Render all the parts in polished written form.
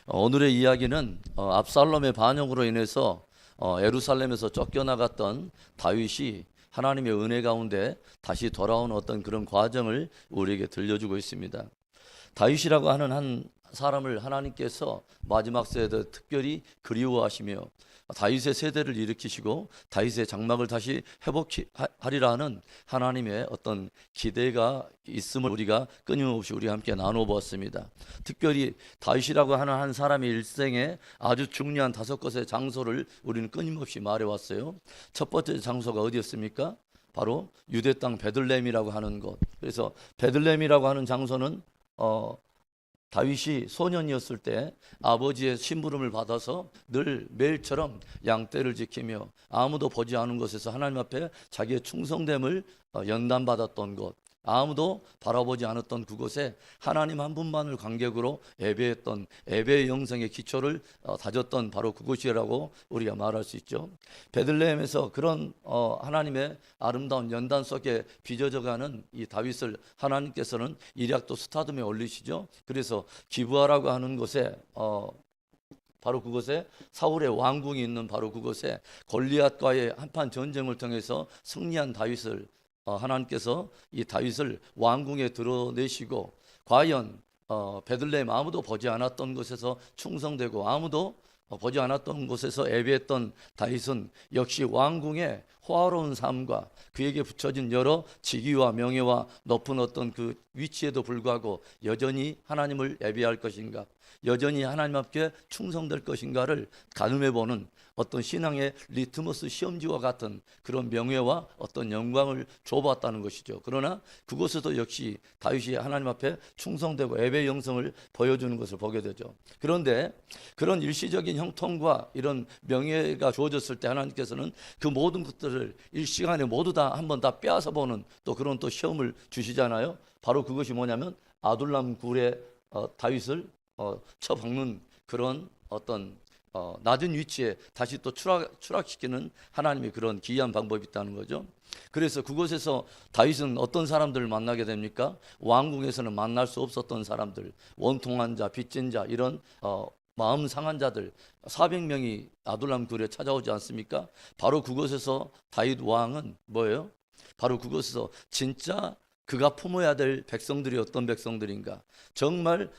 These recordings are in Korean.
오늘의 이야기는 압살롬의 반역으로 인해서 예루살렘에서 쫓겨나갔던 다윗이 하나님의 은혜 가운데 다시 돌아온 어떤 그런 과정을 우리에게 들려주고 있습니다. 다윗이라고 하는 한 사람을 하나님께서 마지막 세대 특별히 그리워하시며 다윗의 세대를 일으키시고 다윗의 장막을 다시 회복하리라 하는 하나님의 어떤 기대가 있음을 우리가 끊임없이 우리 함께 나눠보았습니다. 특별히 다윗이라고 하는 한 사람의 일생에 아주 중요한 5곳의 장소를 우리는 끊임없이 말해왔어요. 첫 번째 장소가 어디였습니까? 바로 유대 땅 베들레헴이라고 하는 곳. 그래서 베들레헴이라고 하는 장소는 다윗이 소년이었을 때 아버지의 심부름을 받아서 늘 매일처럼 양떼를 지키며 아무도 보지 않은 곳에서 하나님 앞에 자기의 충성됨을 연단받았던 곳, 아무도 바라보지 않았던 그곳에 하나님 한 분만을 관객으로 예배했던 예배의 영성의 기초를 다졌던 바로 그곳이라고 우리가 말할 수 있죠. 베들레헴에서 그런 하나님의 아름다운 연단 속에 빚어져가는 이 다윗을 하나님께서는 일약도 스타듬에 올리시죠. 그래서 기브아라고 하는 곳에 바로 그곳에 사울의 왕궁이 있는 바로 그곳에 골리앗과의 한판 전쟁을 통해서 승리한 다윗을 하나님께서 이 다윗을 왕궁에 드러내시고 과연 베들레헴 아무도 보지 않았던 곳에서 충성되고 아무도 보지 않았던 곳에서 예배했던 다윗은 역시 왕궁의 호화로운 삶과 그에게 붙여진 여러 직위와 명예와 높은 어떤 그 위치에도 불구하고 여전히 하나님을 예배할 것인가, 여전히 하나님 앞에 충성될 것인가를 가늠해보는 어떤 신앙의 리트머스 시험지와 같은 그런 명예와 어떤 영광을 줘봤다는 것이죠. 그러나 그곳에도 역시 다윗이 하나님 앞에 충성되고 예배 영성을 보여주는 것을 보게 되죠. 그런데 그런 일시적인 형통과 이런 명예가 주어졌을 때 하나님께서는 그 모든 것들을 일시간에 모두 다 한번 다 빼앗아 보는 또 그런 또 시험을 주시잖아요. 바로 그것이 뭐냐면 아둘람 굴에 다윗을 쳐박는 그런 어떤 낮은 위치에 다시 또 추락시키는 하나님의 그런 기이한 방법이 있다는 거죠. 그래서 그곳에서 다윗은 어떤 사람들을 만나게 됩니까? 왕궁에서는 만날 수 없었던 사람들, 원통한 자, 빚진 자, 이런 마음 상한 자들 400명이 아둘람 굴에 찾아오지 않습니까? 바로 그곳에서 다윗 왕은 뭐예요? 바로 그곳에서 진짜 그가 품어야 될 백성들이 어떤 백성들인가, 정말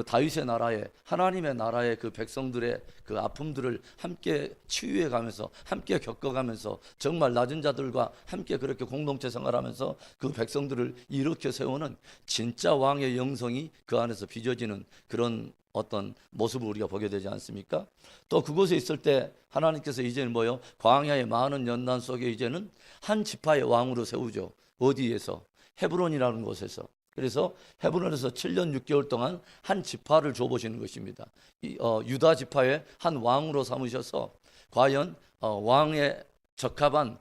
다윗의 나라에 하나님의 나라의 그 백성들의 그 아픔들을 함께 치유해 가면서 함께 겪어가면서 정말 낮은 자들과 함께 그렇게 공동체 생활하면서 그 백성들을 일으켜 세우는 진짜 왕의 영성이 그 안에서 빚어지는 그런 어떤 모습을 우리가 보게 되지 않습니까? 또 그곳에 있을 때 하나님께서 이제는 뭐요? 광야의 많은 연단 속에 이제는 한 지파의 왕으로 세우죠. 어디에서? 헤브론이라는 곳에서. 그래서 헤브론에서 7년 6개월 동안 한 지파를 줘보시는 것입니다. 유다 지파의 한 왕으로 삼으셔서 과연 왕에 적합한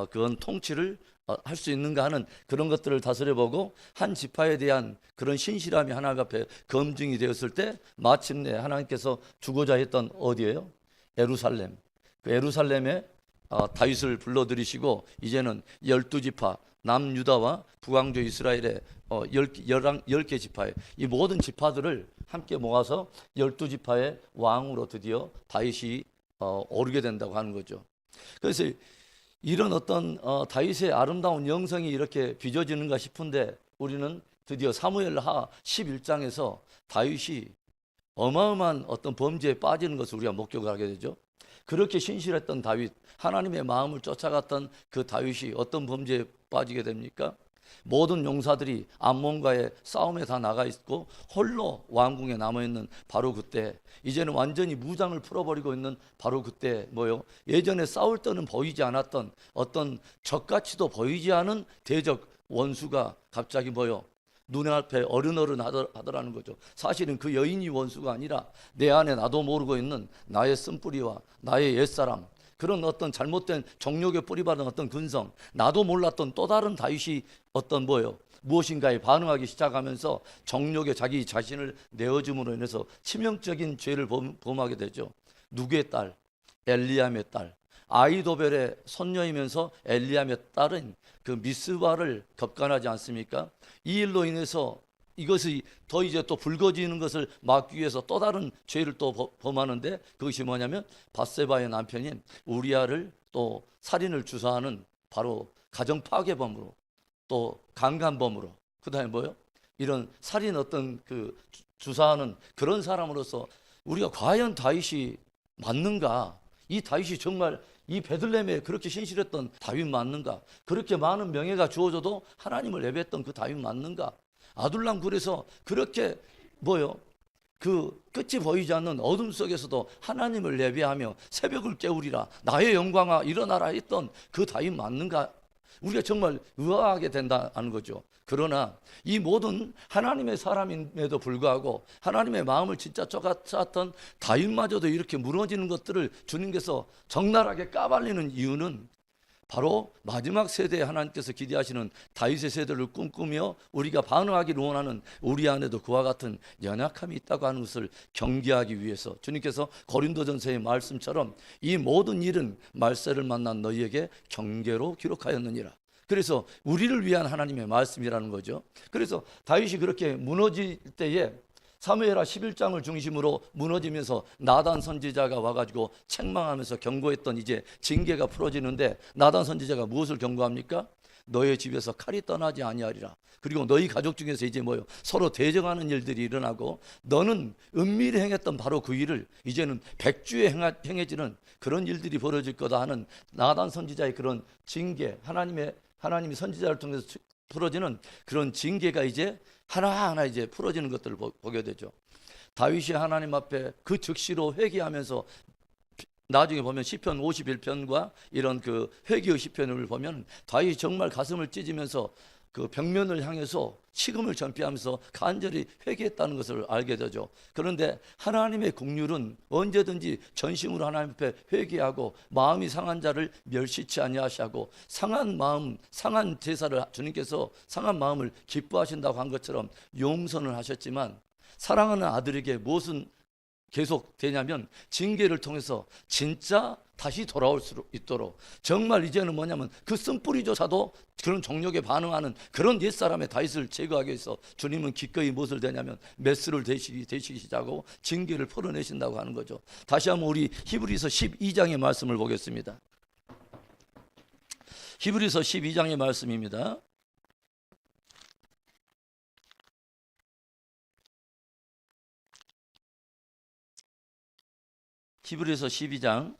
그런 통치를 할 수 있는가 하는 그런 것들을 다스려보고 한 지파에 대한 그런 신실함이 하나님 앞에 검증이 되었을 때 마침내 하나님께서 주고자 했던 어디예요? 예루살렘. 그 예루살렘에 다윗을 불러들이시고 이제는 12지파 남유다와 북왕조 이스라엘의 10개 지파의 이 모든 지파들을 함께 모아서 12지파의 왕으로 드디어 다윗이 오르게 된다고 하는 거죠. 그래서 이런 어떤 다윗의 아름다운 영성이 이렇게 빚어지는가 싶은데 우리는 드디어 사무엘하 11장에서 다윗이 어마어마한 어떤 범죄에 빠지는 것을 우리가 목격을 하게 되죠. 그렇게 신실했던 다윗, 하나님의 마음을 쫓아갔던 그 다윗이 어떤 범죄에 빠지게 됩니까? 모든 용사들이 암몬과의 싸움에 다 나가 있고 홀로 왕궁에 남아있는 바로 그때, 이제는 완전히 무장을 풀어버리고 있는 바로 그때 뭐요? 예전에 싸울 때는 보이지 않았던 어떤 적같이도 보이지 않은 대적 원수가 갑자기 뭐요? 눈앞에 어른어른 하더라는 거죠. 사실은 그 여인이 원수가 아니라 내 안에 나도 모르고 있는 나의 쓴뿌리와 나의 옛사람, 그런 어떤 잘못된 정욕에 뿌리받은 어떤 근성, 나도 몰랐던 또 다른 다윗이 어떤 뭐예요? 무엇인가에 반응하기 시작하면서 정욕에 자기 자신을 내어줌으로 인해서 치명적인 죄를 범하게 되죠. 누구의 딸? 엘리암의 딸. 아이도벨의 손녀이면서 엘리암의 딸은 그 미스바를 겁간하지 않습니까? 이 일로 인해서 이것이 더 이제 또 불거지는 것을 막기 위해서 또 다른 죄를 또 범하는데, 그것이 뭐냐면 밧세바의 남편인 우리아를 또 살인을 주사하는 바로 가정 파괴범으로, 또 강간범으로, 그다음에 뭐요? 이런 살인 어떤 그 주사하는 그런 사람으로서 우리가 과연 다윗이 맞는가? 이 다윗이 정말 이 베들레헴에 그렇게 신실했던 다윗 맞는가? 그렇게 많은 명예가 주어져도 하나님을 예배했던 그 다윗 맞는가? 아둘람 굴에서 그렇게 뭐요? 그 끝이 보이지 않는 어둠 속에서도 하나님을 예배하며 새벽을 깨우리라, 나의 영광아 일어나라 했던 그 다윗 맞는가? 우리가 정말 의아하게 된다는 거죠. 그러나 이 모든 하나님의 사람임에도 불구하고 하나님의 마음을 진짜 쫓았던 다윗마저도 이렇게 무너지는 것들을 주님께서 적나라하게 까발리는 이유는 바로 마지막 세대에 하나님께서 기대하시는 다윗의 세대를 꿈꾸며 우리가 반응하기를 원하는 우리 안에도 그와 같은 연약함이 있다고 하는 것을 경계하기 위해서 주님께서 고린도전서의 말씀처럼 이 모든 일은 말세를 만난 너희에게 경계로 기록하였느니라. 그래서 우리를 위한 하나님의 말씀이라는 거죠. 그래서 다윗이 그렇게 무너질 때에 사무엘하 11장을 중심으로 무너지면서 나단 선지자가 와가지고 책망하면서 경고했던 이제 징계가 풀어지는데, 나단 선지자가 무엇을 경고합니까? 너의 집에서 칼이 떠나지 아니하리라. 그리고 너희 가족 중에서 이제 뭐요? 서로 대적하는 일들이 일어나고 너는 은밀히 행했던 바로 그 일을 이제는 백주에 행해지는 그런 일들이 벌어질 거다 하는 나단 선지자의 그런 징계, 하나님이 선지자를 통해서 풀어지는 그런 징계가 이제 하나하나 이제 풀어지는 것들을 보게 되죠. 다윗이 하나님 앞에 그 즉시로 회개하면서 나중에 보면 시편 51편과 이런 그 회개의 시편을 보면 다윗이 정말 가슴을 찢으면서 그 벽면을 향해서 식음을 전폐하면서 간절히 회개했다는 것을 알게 되죠. 그런데 하나님의 긍휼은 언제든지 전심으로 하나님 앞에 회개하고 마음이 상한 자를 멸시치 아니하시고 상한 마음, 상한 제사를 주님께서 상한 마음을 기뻐하신다고 한 것처럼 용서는 하셨지만 사랑하는 아들에게 무엇은 계속 되냐면 징계를 통해서 진짜 다시 돌아올 수 있도록, 정말 이제는 뭐냐면 그 쓴뿌리조차도 그런 정욕에 반응하는 그런 옛사람의 다윗을 제거하기 위해서 주님은 기꺼이 무엇을 되냐면 메스를 대시기시자고 징계를 풀어내신다고 하는 거죠. 다시 한번 우리 히브리서 12장의 말씀을 보겠습니다. 히브리서 12장의 말씀입니다. 히브리서 12장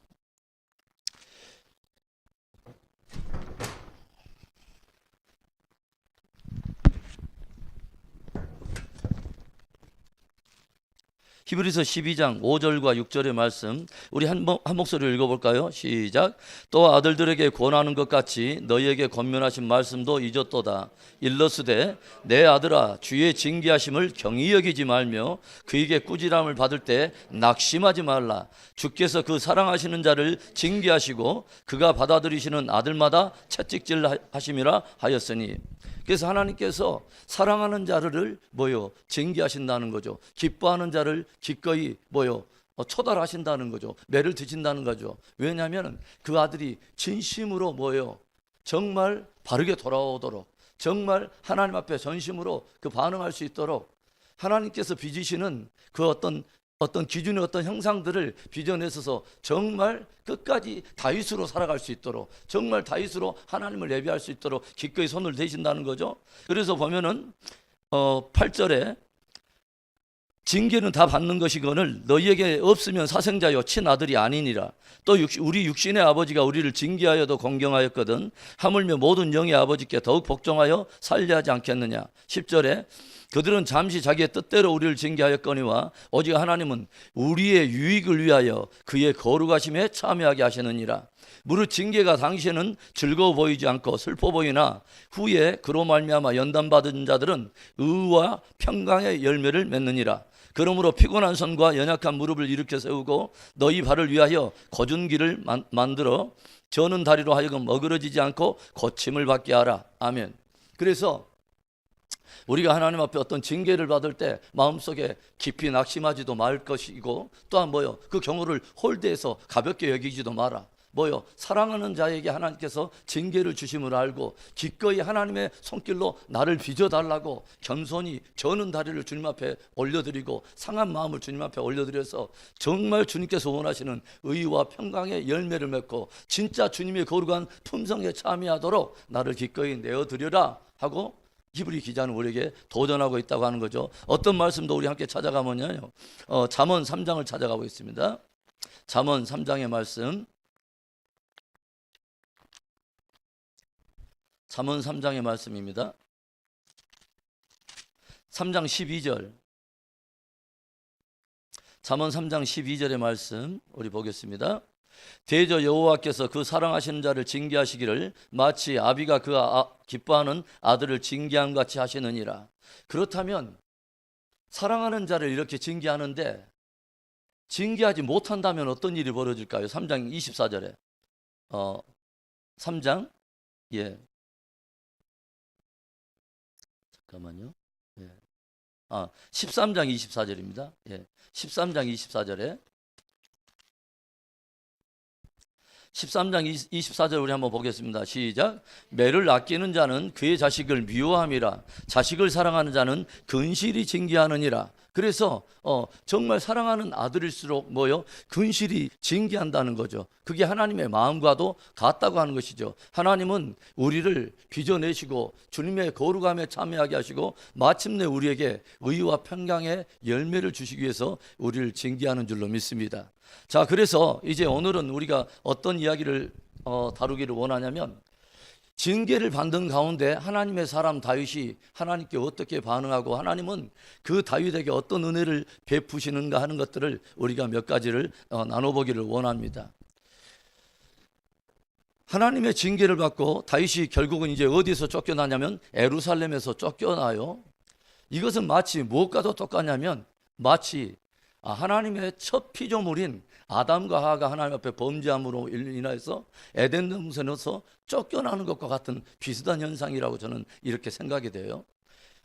히브리서 12장 5절과 6절의 말씀 우리 한 목소리로 읽어볼까요? 시작. 또 아들들에게 권하는 것 같이 너희에게 권면하신 말씀도 잊었도다. 일러스되 내 아들아 주의 징계하심을 경히 여기지 말며 그에게 꾸지람을 받을 때 낙심하지 말라. 주께서 그 사랑하시는 자를 징계하시고 그가 받아들이시는 아들마다 채찍질 하심이라 하였으니. 그래서 하나님께서 사랑하는 자를 징계하신다는 거죠. 기뻐하는 자를 기꺼이 처달하신다는 거죠. 매를 드신다는 거죠. 왜냐하면 그 아들이 진심으로 정말 바르게 돌아오도록, 정말 하나님 앞에 전심으로 그 반응할 수 있도록 하나님께서 빚으시는 그 어떤 기준의 어떤 형상들을 빚어내셔서 정말 끝까지 다윗으로 살아갈 수 있도록, 정말 다윗으로 하나님을 예배할 수 있도록 기꺼이 손을 대신다는 거죠. 그래서 보면은 8절에 징계는 다 받는 것이거늘 너희에게 없으면 사생자요 친아들이 아니니라. 또 우리 육신의 아버지가 우리를 징계하여도 공경하였거든 하물며 모든 영의 아버지께 더욱 복종하여 살려 하지 않겠느냐. 10절에 그들은 잠시 자기의 뜻대로 우리를 징계하였거니와 오직 하나님은 우리의 유익을 위하여 그의 거룩하심에 참여하게 하시느니라. 무릇 징계가 당시에는 즐거워 보이지 않고 슬퍼 보이나 후에 그로 말미암아 연단받은 자들은 의와 평강의 열매를 맺느니라. 그러므로 피곤한 손과 연약한 무릎을 일으켜 세우고 너희 발을 위하여 거준 길을 만들어 저는 다리로 하여금 어그러지지 않고 고침을 받게 하라. 아멘. 그래서 우리가 하나님 앞에 어떤 징계를 받을 때 마음속에 깊이 낙심하지도 말 것이고, 또한 그 경우를 홀대해서 가볍게 여기지도 마라. 뭐요? 사랑하는 자에게 하나님께서 징계를 주심을 알고 기꺼이 하나님의 손길로 나를 빚어달라고 겸손히 저는 다리를 주님 앞에 올려드리고 상한 마음을 주님 앞에 올려드려서 정말 주님께서 원하시는 의와 평강의 열매를 맺고 진짜 주님의 거룩한 품성에 참여하도록 나를 기꺼이 내어드려라 하고 히브리 기자는 우리에게 도전하고 있다고 하는 거죠. 어떤 말씀도 우리 함께 찾아가면요, 잠언 3장을 찾아가고 있습니다. 잠언 3장의 말씀, 잠언 3장의 말씀입니다. 3장 12절, 잠언 3장 12절의 말씀 우리 보겠습니다. 대저 여호와께서 그 사랑하시는 자를 징계하시기를 마치 아비가 그 기뻐하는 아들을 징계한 같이 하시느니라. 그렇다면 사랑하는 자를 이렇게 징계하는데 징계하지 못한다면 어떤 일이 벌어질까요? 3장 24절에 3장 예 잠깐만요. 예. 13장 24절입니다. 예. 13장 24절에 13장 24절 우리 한번 보겠습니다. 시작. 매를 아끼는 자는 그의 자식을 미워함이라. 자식을 사랑하는 자는 근실이 징계하느니라. 그래서 정말 사랑하는 아들일수록 뭐요? 근실이 징계한다는 거죠. 그게 하나님의 마음과도 같다고 하는 것이죠. 하나님은 우리를 빚어내시고 주님의 거룩함에 참여하게 하시고 마침내 우리에게 의와 평강의 열매를 주시기 위해서 우리를 징계하는 줄로 믿습니다. 자, 그래서 이제 오늘은 우리가 어떤 이야기를 다루기를 원하냐면 징계를 받는 가운데 하나님의 사람 다윗이 하나님께 어떻게 반응하고 하나님은 그 다윗에게 어떤 은혜를 베푸시는가 하는 것들을 우리가 몇 가지를 나눠보기를 원합니다. 하나님의 징계를 받고 다윗이 결국은 이제 어디서 쫓겨나냐면 예루살렘에서 쫓겨나요. 이것은 마치 무엇과도 똑같냐면 마치 하나님의 첫 피조물인 아담과 하와가 하나님 앞에 범죄함으로 인하여서 에덴 동산에서 쫓겨나는 것과 같은 비슷한 현상이라고 저는 이렇게 생각이 돼요.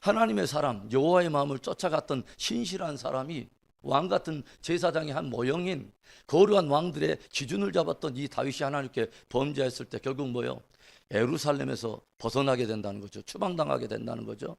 하나님의 사람 여호와의 마음을 쫓아갔던 신실한 사람이 왕 같은 제사장의 한 모형인 거룩한 왕들의 기준을 잡았던 이 다윗이 하나님께 범죄했을 때 결국 뭐요? 예루살렘에서 벗어나게 된다는 거죠. 추방당하게 된다는 거죠.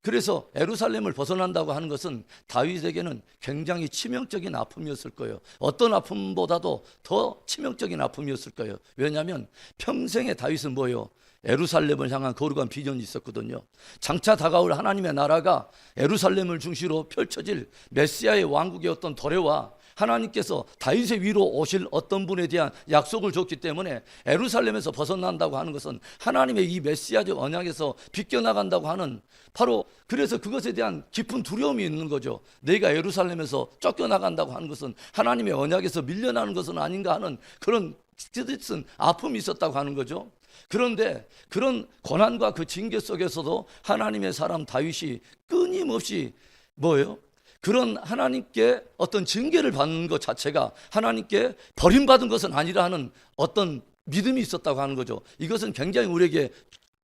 그래서 예루살렘을 벗어난다고 하는 것은 다윗에게는 굉장히 치명적인 아픔이었을 거예요. 어떤 아픔보다도 더 치명적인 아픔이었을 거예요. 왜냐하면 평생에 다윗은 뭐예요? 예루살렘을 향한 거룩한 비전이 있었거든요. 장차 다가올 하나님의 나라가 예루살렘을 중심으로 펼쳐질 메시아의 왕국의 어떤 도래와 하나님께서 다윗의 위로 오실 어떤 분에 대한 약속을 줬기 때문에 예루살렘에서 벗어난다고 하는 것은 하나님의 이 메시아적 언약에서 비껴나간다고 하는 바로 그래서 그것에 대한 깊은 두려움이 있는 거죠. 내가 예루살렘에서 쫓겨나간다고 하는 것은 하나님의 언약에서 밀려나는 것은 아닌가 하는 그런 뜻은 아픔이 있었다고 하는 거죠. 그런데 그런 고난과 그 징계 속에서도 하나님의 사람 다윗이 끊임없이 뭐예요? 그런 하나님께 어떤 징계를 받는 것 자체가 하나님께 버림받은 것은 아니라 하는 어떤 믿음이 있었다고 하는 거죠. 이것은 굉장히 우리에게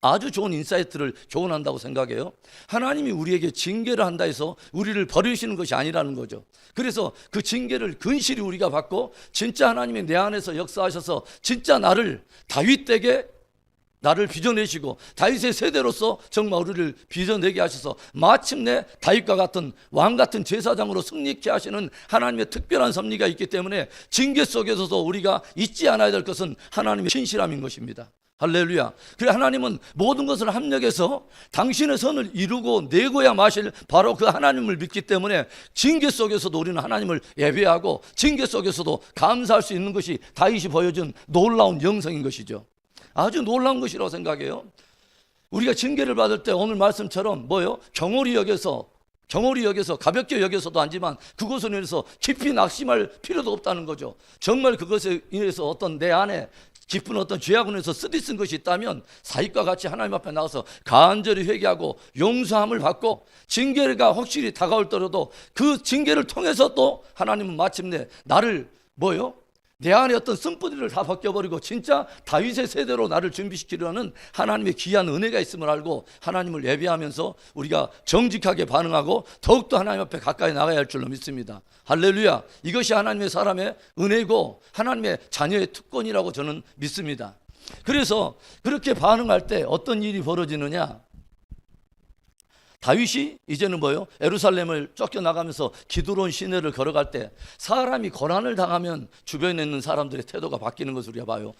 아주 좋은 인사이트를 교훈한다고 생각해요. 하나님이 우리에게 징계를 한다 해서 우리를 버리시는 것이 아니라는 거죠. 그래서 그 징계를 근실히 우리가 받고 진짜 하나님이 내 안에서 역사하셔서 진짜 나를 다윗에게 나를 빚어내시고 다윗의 세대로서 정말 우리를 빚어내게 하셔서 마침내 다윗과 같은 왕 같은 제사장으로 승리케 하시는 하나님의 특별한 섭리가 있기 때문에 징계 속에서도 우리가 잊지 않아야 될 것은 하나님의 신실함인 것입니다. 할렐루야. 그래 하나님은 모든 것을 합력해서 당신의 선을 이루고 내고야 마실 바로 그 하나님을 믿기 때문에 징계 속에서도 우리는 하나님을 예배하고 징계 속에서도 감사할 수 있는 것이 다윗이 보여준 놀라운 영성인 것이죠. 아주 놀라운 것이라고 생각해요. 우리가 징계를 받을 때 오늘 말씀처럼 뭐요? 경홀히 여겨서 가볍게 여겨서도 아니지만 그것을 인해서 깊이 낙심할 필요도 없다는 거죠. 정말 그것에 인해서 어떤 내 안에 깊은 어떤 죄악으로 인해서 쓰디쓴 것이 있다면 사익과 같이 하나님 앞에 나가서 간절히 회개하고 용서함을 받고 징계가 확실히 다가올 때라도 그 징계를 통해서 또 하나님은 마침내 나를 뭐요? 내 안에 어떤 쓴뿌리를 다 벗겨버리고 진짜 다윗의 세대로 나를 준비시키려는 하나님의 귀한 은혜가 있음을 알고 하나님을 예배하면서 우리가 정직하게 반응하고 더욱더 하나님 앞에 가까이 나가야 할 줄로 믿습니다. 할렐루야. 이것이 하나님의 사람의 은혜고 하나님의 자녀의 특권이라고 저는 믿습니다. 그래서 그렇게 반응할 때 어떤 일이 벌어지느냐, 다윗이 이제는 뭐요? 예루살렘을 쫓겨나가면서 기드론 시내를 걸어갈 때 사람이 고난을 당하면 주변에 있는 사람들의 태도가 바뀌는 것을 우리가 봐요.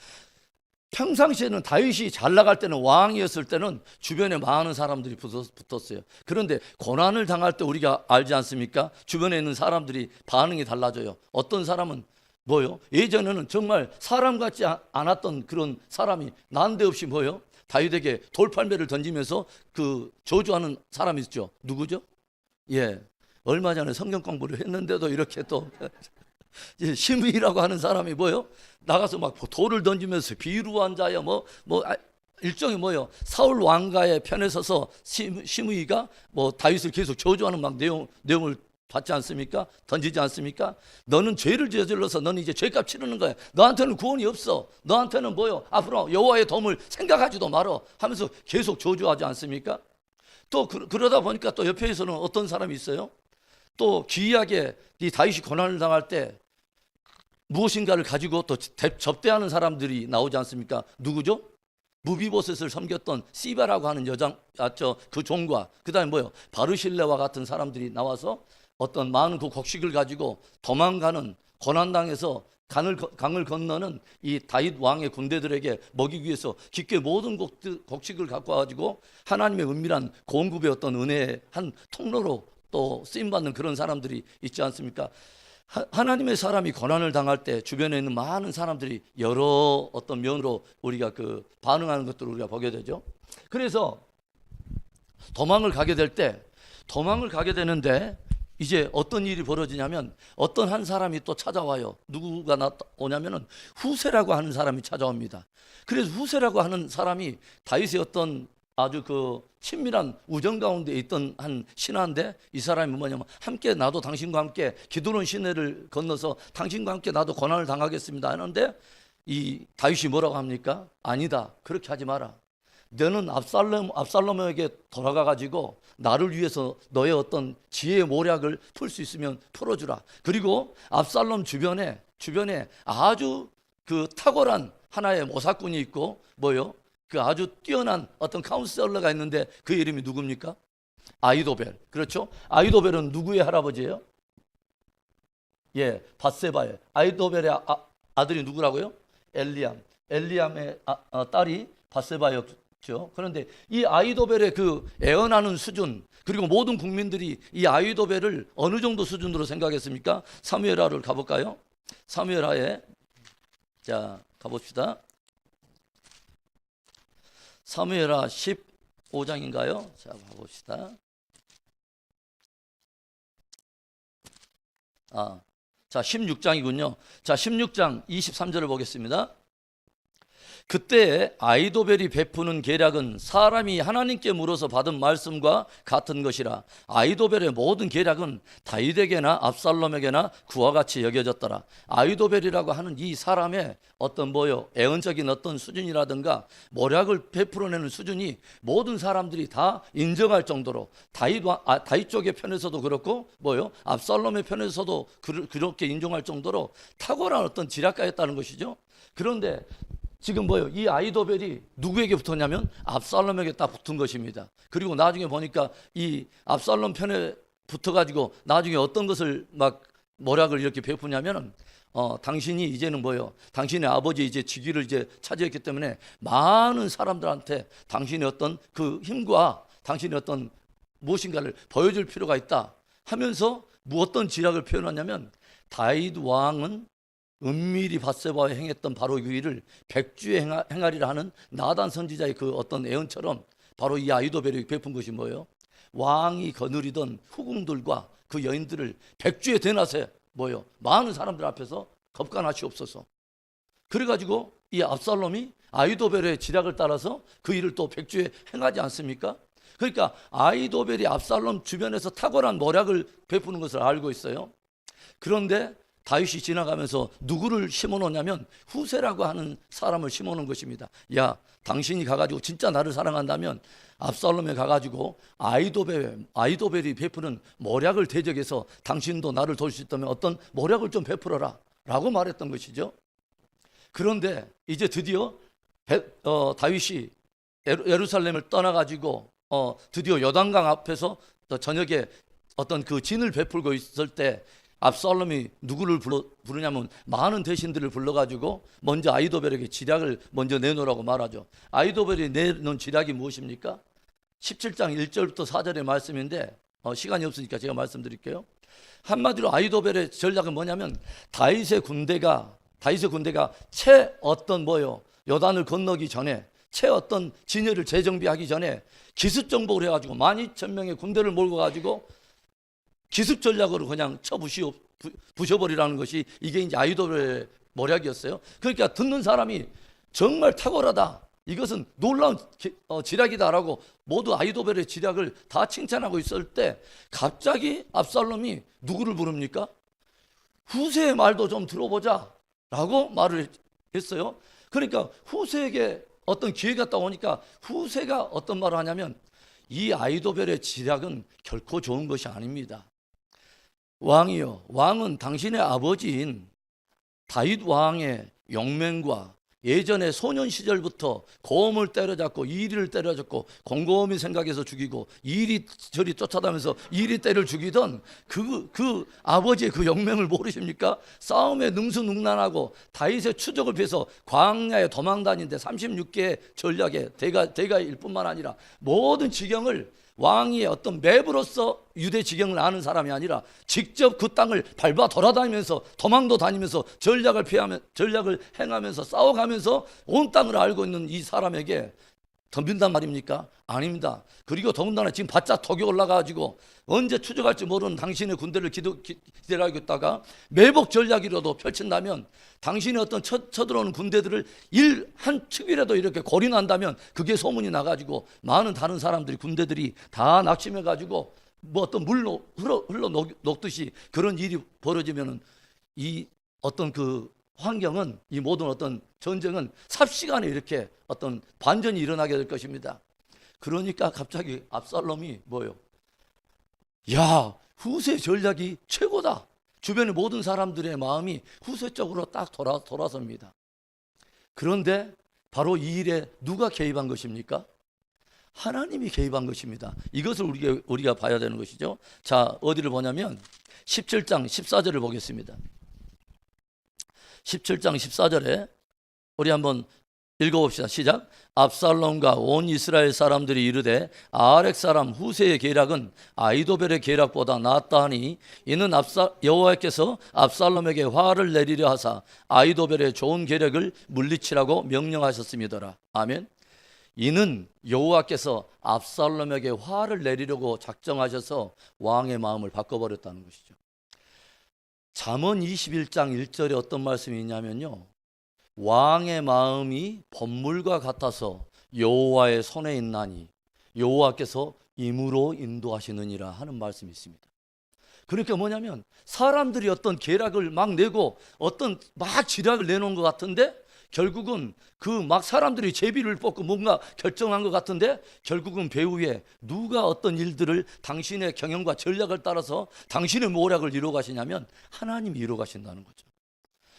평상시에는 다윗이 잘 나갈 때는, 왕이었을 때는 주변에 많은 사람들이 붙었어요. 그런데 고난을 당할 때 우리가 알지 않습니까? 주변에 있는 사람들이 반응이 달라져요. 어떤 사람은 뭐요? 예전에는 정말 사람 같지 않았던 그런 사람이 난데없이 뭐요? 다윗에게 돌팔매를 던지면서 그 저주하는 사람이 있죠. 누구죠? 예, 얼마 전에 성경 공부를 했는데도 이렇게 또 시므이라고 하는 사람이 뭐요? 나가서 막 돌을 던지면서 비루한 자야 일종의 뭐요? 사울 왕가의 편에 서서 시므이가 뭐 다윗을 계속 저주하는 막 내용을 받지 않습니까? 던지지 않습니까? 너는 죄를 저질러서 너는 이제 죄값 치르는 거야. 너한테는 구원이 없어. 너한테는 뭐요? 앞으로 여호와의 도움을 생각하지도 말어 하면서 계속 저주하지 않습니까? 또 그러다 보니까 또 옆에서는 어떤 사람이 있어요? 또 기이하게 이 다윗이 고난을 당할 때 무엇인가를 가지고 또 접대하는 사람들이 나오지 않습니까? 누구죠? 무비보셋을 섬겼던 시바라고 하는 그 종과 그다음에 뭐요? 바르실레와 같은 사람들이 나와서 어떤 많은 그 곡식을 가지고 도망가는, 고난당해서 강을 건너는 이 다윗 왕의 군대들에게 먹이기 위해서 깊게 모든 곡식을 갖고 와가지고 하나님의 은밀한 공급의 어떤 은혜의 한 통로로 또 쓰임받는 그런 사람들이 있지 않습니까? 하나님의 사람이 고난을 당할 때 주변에 있는 많은 사람들이 여러 어떤 면으로 우리가 그 반응하는 것들을 우리가 보게 되죠. 그래서 도망을 가게 되는데 이제 어떤 일이 벌어지냐면 어떤 한 사람이 또 찾아와요. 누구가 오냐면은 후세라고 하는 사람이 찾아옵니다. 그래서 후세라고 하는 사람이 다윗의 어떤 아주 그 친밀한 우정 가운데 있던 한 신하인데, 이 사람이 뭐냐면 함께 나도 당신과 함께 기드론 시내를 건너서 당신과 함께 나도 고난을 당하겠습니다 하는데, 이 다윗이 뭐라고 합니까? 아니다, 그렇게 하지 마라. 너는 압살롬에게 돌아가 가지고 나를 위해서 너의 어떤 지혜의 모략을 풀 수 있으면 풀어주라. 그리고 압살롬 주변에 아주 그 탁월한 하나의 모사꾼이 있고 뭐요? 그 아주 뛰어난 어떤 카운셀러가 있는데 그 이름이 누굽니까? 아히도벨. 그렇죠? 아히도벨은 누구의 할아버지예요? 예, 밧세바의. 아히도벨의 아들이 누구라고요? 엘리암의 딸이 밧세바였죠. 그런데 이 아히도벨의 그 애언하는 수준, 그리고 모든 국민들이 이 아히도벨을 어느 정도 수준으로 생각했습니까? 사무엘하를 가볼까요? 사무엘하에 자 가봅시다. 사무엘하 15장인가요? 자 가봅시다. 자 16장이군요. 자 16장 23절을 보겠습니다. 그때 아히도벨이 베푸는 계략은 사람이 하나님께 물어서 받은 말씀과 같은 것이라. 아히도벨의 모든 계략은 다윗에게나 압살롬에게나 그와 같이 여겨졌더라. 아히도벨이라고 하는 이 사람의 어떤 애언적인 어떤 수준이라든가 모략을 베풀어내는 수준이 모든 사람들이 다 인정할 정도로, 다윗 쪽의 편에서도 그렇고 압살롬의 편에서도 그렇게 인정할 정도로 탁월한 어떤 지략가였다는 것이죠. 그런데 지금 이 아히도벨이 누구에게 붙었냐면 압살롬에게 딱 붙은 것입니다. 그리고 나중에 보니까 이 압살롬 편에 붙어가지고 나중에 어떤 것을 막 모략을 이렇게 베푸냐면은 당신이 이제는 당신의 아버지 이제 직위를 이제 차지했기 때문에 많은 사람들한테 당신의 어떤 그 힘과 당신의 어떤 무엇인가를 보여줄 필요가 있다 하면서 어떤 지략을 표현하냐면, 다윗 왕은 은밀히 밧세바에 행했던 바로 그 일을 백주에 행하리라 하는 나단 선지자의 그 어떤 애언처럼 바로 이 아히도벨이 베푼 것이 뭐예요? 왕이 거느리던 후궁들과 그 여인들을 백주에 대낮에 많은 사람들 앞에서 겁간하시옵소서. 그래가지고 이 압살롬이 아히도벨의 지략을 따라서 그 일을 또 백주에 행하지 않습니까? 그러니까 아히도벨이 압살롬 주변에서 탁월한 모략을 베푸는 것을 알고 있어요. 그런데 다윗이 지나가면서 누구를 심어놓냐면 후세라고 하는 사람을 심어놓은 것입니다. 야, 당신이 가가지고 진짜 나를 사랑한다면 압살롬에 가가지고 아이도벨이 베푸는 모략을 대적해서 당신도 나를 도울 수 있다면 어떤 모략을 좀 베풀어라 라고 말했던 것이죠. 그런데 이제 드디어 다윗이 예루살렘을 떠나가지고 드디어 요단강 앞에서 저녁에 어떤 그 진을 베풀고 있을 때 압살롬이 누구를 부르냐면 많은 대신들을 불러가지고 먼저 아이도벨에게 지략을 먼저 내놓으라고 말하죠. 아이도벨이 내놓은 지략이 무엇입니까? 17장 1절부터 4절의 말씀인데 시간이 없으니까 제가 말씀드릴게요. 한마디로 아이도벨의 전략은 뭐냐면 다윗의 군대가 채 어떤 요단을 건너기 전에 채 어떤 진열을 재정비하기 전에 기습 정복을 해가지고 12,000명의 군대를 몰고 가지고 기습 전략으로 그냥 부셔버리라는 것이 이게 이제 아이도벨의 모략이었어요. 그러니까 듣는 사람이 정말 탁월하다, 이것은 놀라운 지략이다라고 모두 아이도벨의 지략을 다 칭찬하고 있을 때 갑자기 압살롬이 누구를 부릅니까? 후세의 말도 좀 들어보자 라고 말을 했어요. 그러니까 후세에게 어떤 기회가 떠오니까 후세가 어떤 말을 하냐면 이 아이도벨의 지략은 결코 좋은 것이 아닙니다. 왕이요, 왕은 당신의 아버지인 다윗 왕의 용맹과 예전에 소년 시절부터 고음을 때려잡고 이리를 때려잡고 곰곰이 생각해서 죽이고 이리저리 쫓아다니면서 이리 때를 죽이던 그 아버지의 그 용맹을 모르십니까? 싸움에 능수능란하고 다윗의 추적을 피해서 광야에 도망다니는데 36개의 전략의 대가일 뿐만 아니라 모든 지경을 왕이 어떤 맵으로서 유대 지경을 아는 사람이 아니라 직접 그 땅을 밟아 돌아다니면서 도망도 다니면서 전략을 행하면서 싸워가면서 온 땅을 알고 있는 이 사람에게 덤빈단 말입니까? 아닙니다. 그리고 더군다나 지금 바짝 턱이 올라가지고 언제 추적할지 모르는 당신의 군대를 기다리고 있다가 매복 전략이라도 펼친다면 당신의 어떤 쳐들어오는 군대들을 한 축이라도 이렇게 고린한다면 그게 소문이 나가지고 많은 다른 사람들이 군대들이 다 낙심해가지고 어떤 물로 흘러 녹듯이 그런 일이 벌어지면은 이 어떤 그 환경은, 이 모든 어떤 전쟁은 삽시간에 이렇게 어떤 반전이 일어나게 될 것입니다. 그러니까 갑자기 압살롬이 야, 후세 전략이 최고다. 주변의 모든 사람들의 마음이 후세 쪽으로 딱 돌아섭니다. 그런데 바로 이 일에 누가 개입한 것입니까? 하나님이 개입한 것입니다. 이것을 우리가 봐야 되는 것이죠. 자, 어디를 보냐면 17장 14절을 보겠습니다. 17장 14절에 우리 한번 읽어봅시다. 시작. 압살롬과 온 이스라엘 사람들이 이르되 아렉 사람 후세의 계략은 아이도벨의 계략보다 낫다 하니 이는 여호와께서 압살롬에게 화를 내리려 하사 아이도벨의 좋은 계략을 물리치라고 명령하셨음이더라. 아멘. 이는 여호와께서 압살롬에게 화를 내리려고 작정하셔서 왕의 마음을 바꿔버렸다는 것이죠. 잠언 21장 1절에 어떤 말씀이 있냐면요, 왕의 마음이 법물과 같아서 여호와의 손에 있나니 여호와께서 임으로 인도하시느니라 하는 말씀이 있습니다. 그러니까 뭐냐면 사람들이 어떤 계략을 막 내고 어떤 막 지략을 내놓은 것 같은데 결국은 그 막 사람들이 제비를 뽑고 뭔가 결정한 것 같은데 결국은 배후에 누가 어떤 일들을 당신의 경영과 전략을 따라서 당신의 모략을 이루어 가시냐면 하나님이 이루어 가신다는 거죠.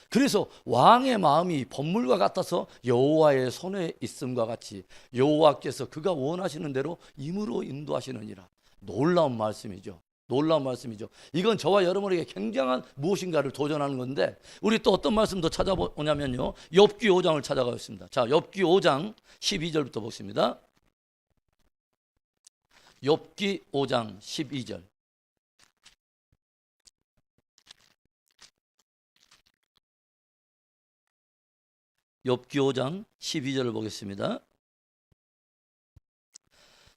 그래서 왕의 마음이 법물과 같아서 여호와의 손에 있음과 같이 여호와께서 그가 원하시는 대로 임으로 인도하시느니라. 놀라운 말씀이죠. 놀라운 말씀이죠. 이건 저와 여러분에게 굉장한 무엇인가를 도전하는 건데 우리 또 어떤 말씀도 찾아보냐면요, 욥기 5장을 찾아가겠습니다. 자, 욥기 5장 12절부터 보겠습니다. 욥기 5장 12절. 욥기 5장 12절을 보겠습니다.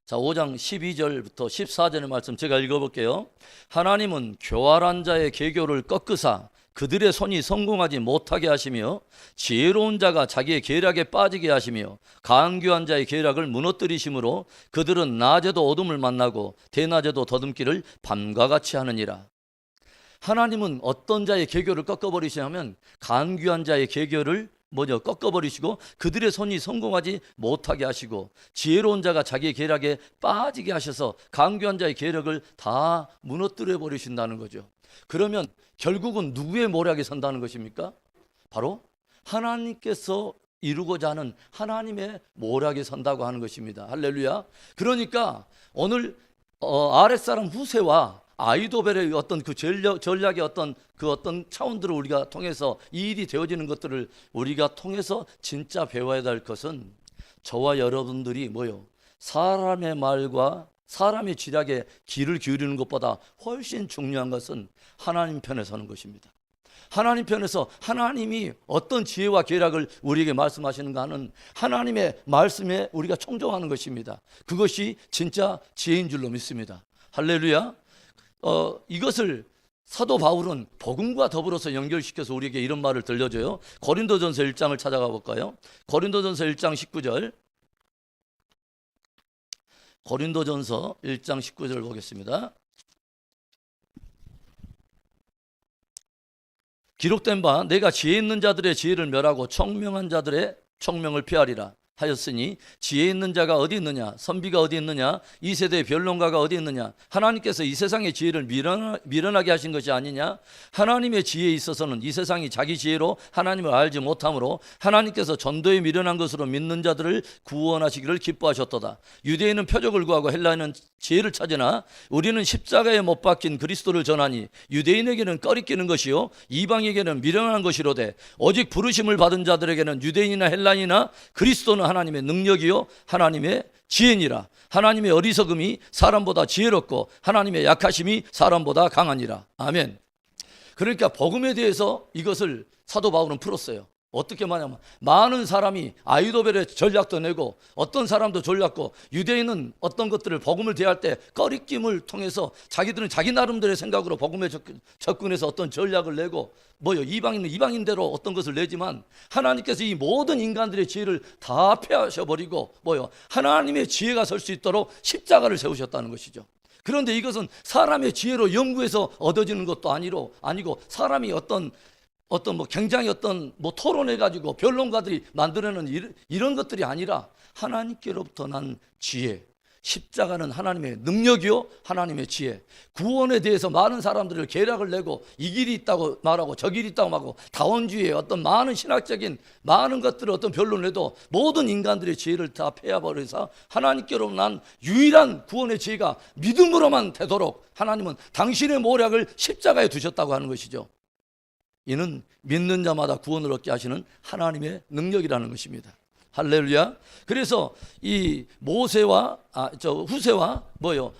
자, 5장 12절부터 14절의 말씀 제가 읽어볼게요. 하나님은 교활한 자의 계교를 꺾으사 그들의 손이 성공하지 못하게 하시며 지혜로운 자가 자기의 계략에 빠지게 하시며 간교한 자의 계략을 무너뜨리심으로 그들은 낮에도 어둠을 만나고 대낮에도 더듬기를 밤과 같이 하느니라. 하나님은 어떤 자의 계교를 꺾어버리시냐면 간귀한 자의 계교를 꺾어버리시고 그들의 손이 성공하지 못하게 하시고 지혜로운 자가 자기의 계략에 빠지게 하셔서 간귀한 자의 계력을 다 무너뜨려 버리신다는 거죠. 그러면 결국은 누구의 모략에 선다는 것입니까? 바로 하나님께서 이루고자 하는 하나님의 모략에 선다고 하는 것입니다. 할렐루야. 그러니까 오늘 아랫사람 후세와 아이도벨의 어떤 그 전략의 어떤 차원들을 우리가 통해서 이 일이 되어지는 것들을 우리가 통해서 진짜 배워야 될 것은 저와 여러분들이 사람의 말과 사람의 지략에 귀를 기울이는 것보다 훨씬 중요한 것은 하나님 편에 서는 것입니다. 하나님 편에서 하나님이 어떤 지혜와 계략을 우리에게 말씀하시는가 하는 하나님의 말씀에 우리가 청종하는 것입니다. 그것이 진짜 지혜인 줄로 믿습니다. 할렐루야. 이것을 사도 바울은 복음과 더불어서 연결시켜서 우리에게 이런 말을 들려줘요. 고린도전서 1장을 찾아가 볼까요? 고린도전서 1장 19절. 고린도전서 1장 19절 보겠습니다. 기록된 바 내가 지혜 있는 자들의 지혜를 멸하고 총명한 자들의 총명을 피하리라 하였으니 지혜 있는 자가 어디 있느냐, 선비가 어디 있느냐, 이 세대의 변론가가 어디 있느냐. 하나님께서 이 세상의 지혜를 미련하게 하신 것이 아니냐. 하나님의 지혜에 있어서는 이 세상이 자기 지혜로 하나님을 알지 못하므로 하나님께서 전도에 미련한 것으로 믿는 자들을 구원하시기를 기뻐하셨도다. 유대인은 표적을 구하고 헬라인은 지혜를 찾으나 우리는 십자가에 못 박힌 그리스도를 전하니 유대인에게는 꺼리끼는 것이요 이방에게는 미련한 것이로되 오직 부르심을 받은 자들에게는 유대인이나 헬라인이나 그리스도는 하나님의 능력이요 하나님의 지혜니라. 하나님의 어리석음이 사람보다 지혜롭고 하나님의 약하심이 사람보다 강하니라. 아멘. 그러니까 복음에 대해서 이것을 사도 바울은 풀었어요. 어떻게 말하냐면 많은 사람이 아이도벨의 전략도 내고 어떤 사람도 전략고 유대인은 어떤 것들을 복음을 대할 때 꺼리낌을 통해서 자기들은 자기 나름대로의 생각으로 복음에 접근해서 어떤 전략을 내고 이방인은 이방인대로 어떤 것을 내지만 하나님께서 이 모든 인간들의 지혜를 다 폐하셔버리고 하나님의 지혜가 설 수 있도록 십자가를 세우셨다는 것이죠. 그런데 이것은 사람의 지혜로 연구해서 얻어지는 것도 아니고 사람이 굉장히 토론해가지고 변론가들이 만들어내는 이런 것들이 아니라 하나님께로부터 난 지혜, 십자가는 하나님의 능력이요 하나님의 지혜. 구원에 대해서 많은 사람들을 계략을 내고 이 길이 있다고 말하고 저 길이 있다고 말하고 다원주의의 어떤 많은 신학적인 많은 것들을 어떤 변론을 해도 모든 인간들의 지혜를 다 폐하버려서 하나님께로 난 유일한 구원의 지혜가 믿음으로만 되도록 하나님은 당신의 모략을 십자가에 두셨다고 하는 것이죠. 이는 믿는 자마다 구원을 얻게 하시는 하나님의 능력이라는 것입니다. 할렐루야. 그래서 이 모세와 후세와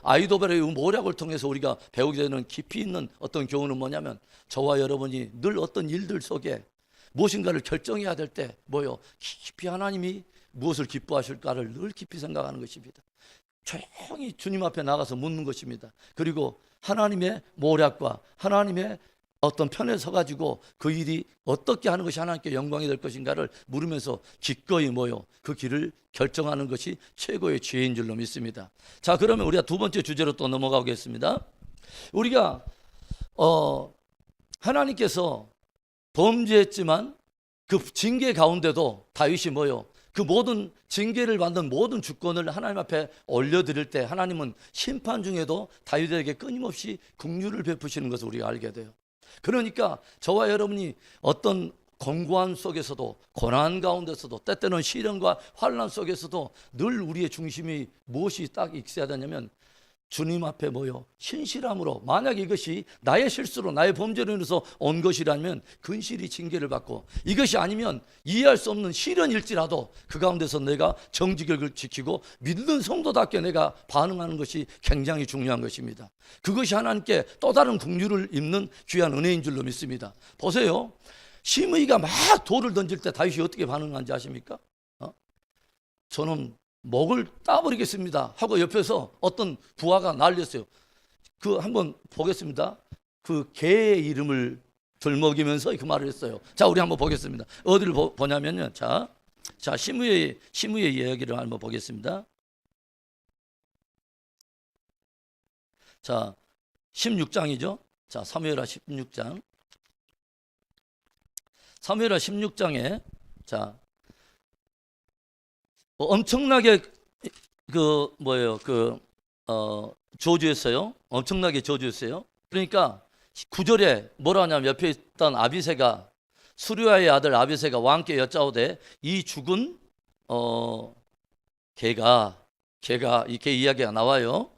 아이도벨의 모략을 통해서 우리가 배우게 되는 깊이 있는 어떤 교훈은 뭐냐면 저와 여러분이 늘 어떤 일들 속에 무엇인가를 결정해야 될 때 깊이 하나님이 무엇을 기뻐하실까를 늘 깊이 생각하는 것입니다. 조용히 주님 앞에 나가서 묻는 것입니다. 그리고 하나님의 모략과 하나님의 어떤 편에 서가지고 그 일이 어떻게 하는 것이 하나님께 영광이 될 것인가를 물으면서 기꺼이 그 길을 결정하는 것이 최고의 지혜인 줄로 믿습니다. 자, 그러면 우리가 두 번째 주제로 또 넘어가겠습니다. 우리가 하나님께서 범죄했지만 그 징계 가운데도 다윗이 그 모든 징계를 받는 모든 주권을 하나님 앞에 올려드릴 때 하나님은 심판 중에도 다윗에게 끊임없이 긍휼을 베푸시는 것을 우리가 알게 돼요. 그러니까 저와 여러분이 어떤 공고함 속에서도 고난 가운데서도 때때는 시련과 환난 속에서도 늘 우리의 중심이 무엇이 딱 있어야 되냐면 주님 앞에 신실함으로 만약 이것이 나의 실수로 나의 범죄로 인해서 온 것이라면 근실히 징계를 받고 이것이 아니면 이해할 수 없는 시련일지라도 그 가운데서 내가 정직을 지키고 믿는 성도답게 내가 반응하는 것이 굉장히 중요한 것입니다. 그것이 하나님께 또 다른 긍휼을 입는 귀한 은혜인 줄로 믿습니다. 보세요. 시므이가 막 돌을 던질 때 다윗이 어떻게 반응하는지 아십니까? 저는 목을 따버리겠습니다 하고 옆에서 어떤 부하가 난리였어요. 한번 보겠습니다. 그 개의 이름을 들먹이면서 그 말을 했어요. 자, 우리 한번 보겠습니다. 어디를 보냐면요. 자, 시므의 이야기를 한번 보겠습니다. 자, 16장이죠. 자, 사무엘하 16장. 사무엘하 16장에 자, 엄청나게 저주했어요. 엄청나게 저주했어요. 그러니까 9절에 뭐라 하냐면 옆에 있던 아비새가 수르야의 아들 아비새가 왕께 여짜오되 이 죽은 개가 이렇게 이야기가 나와요.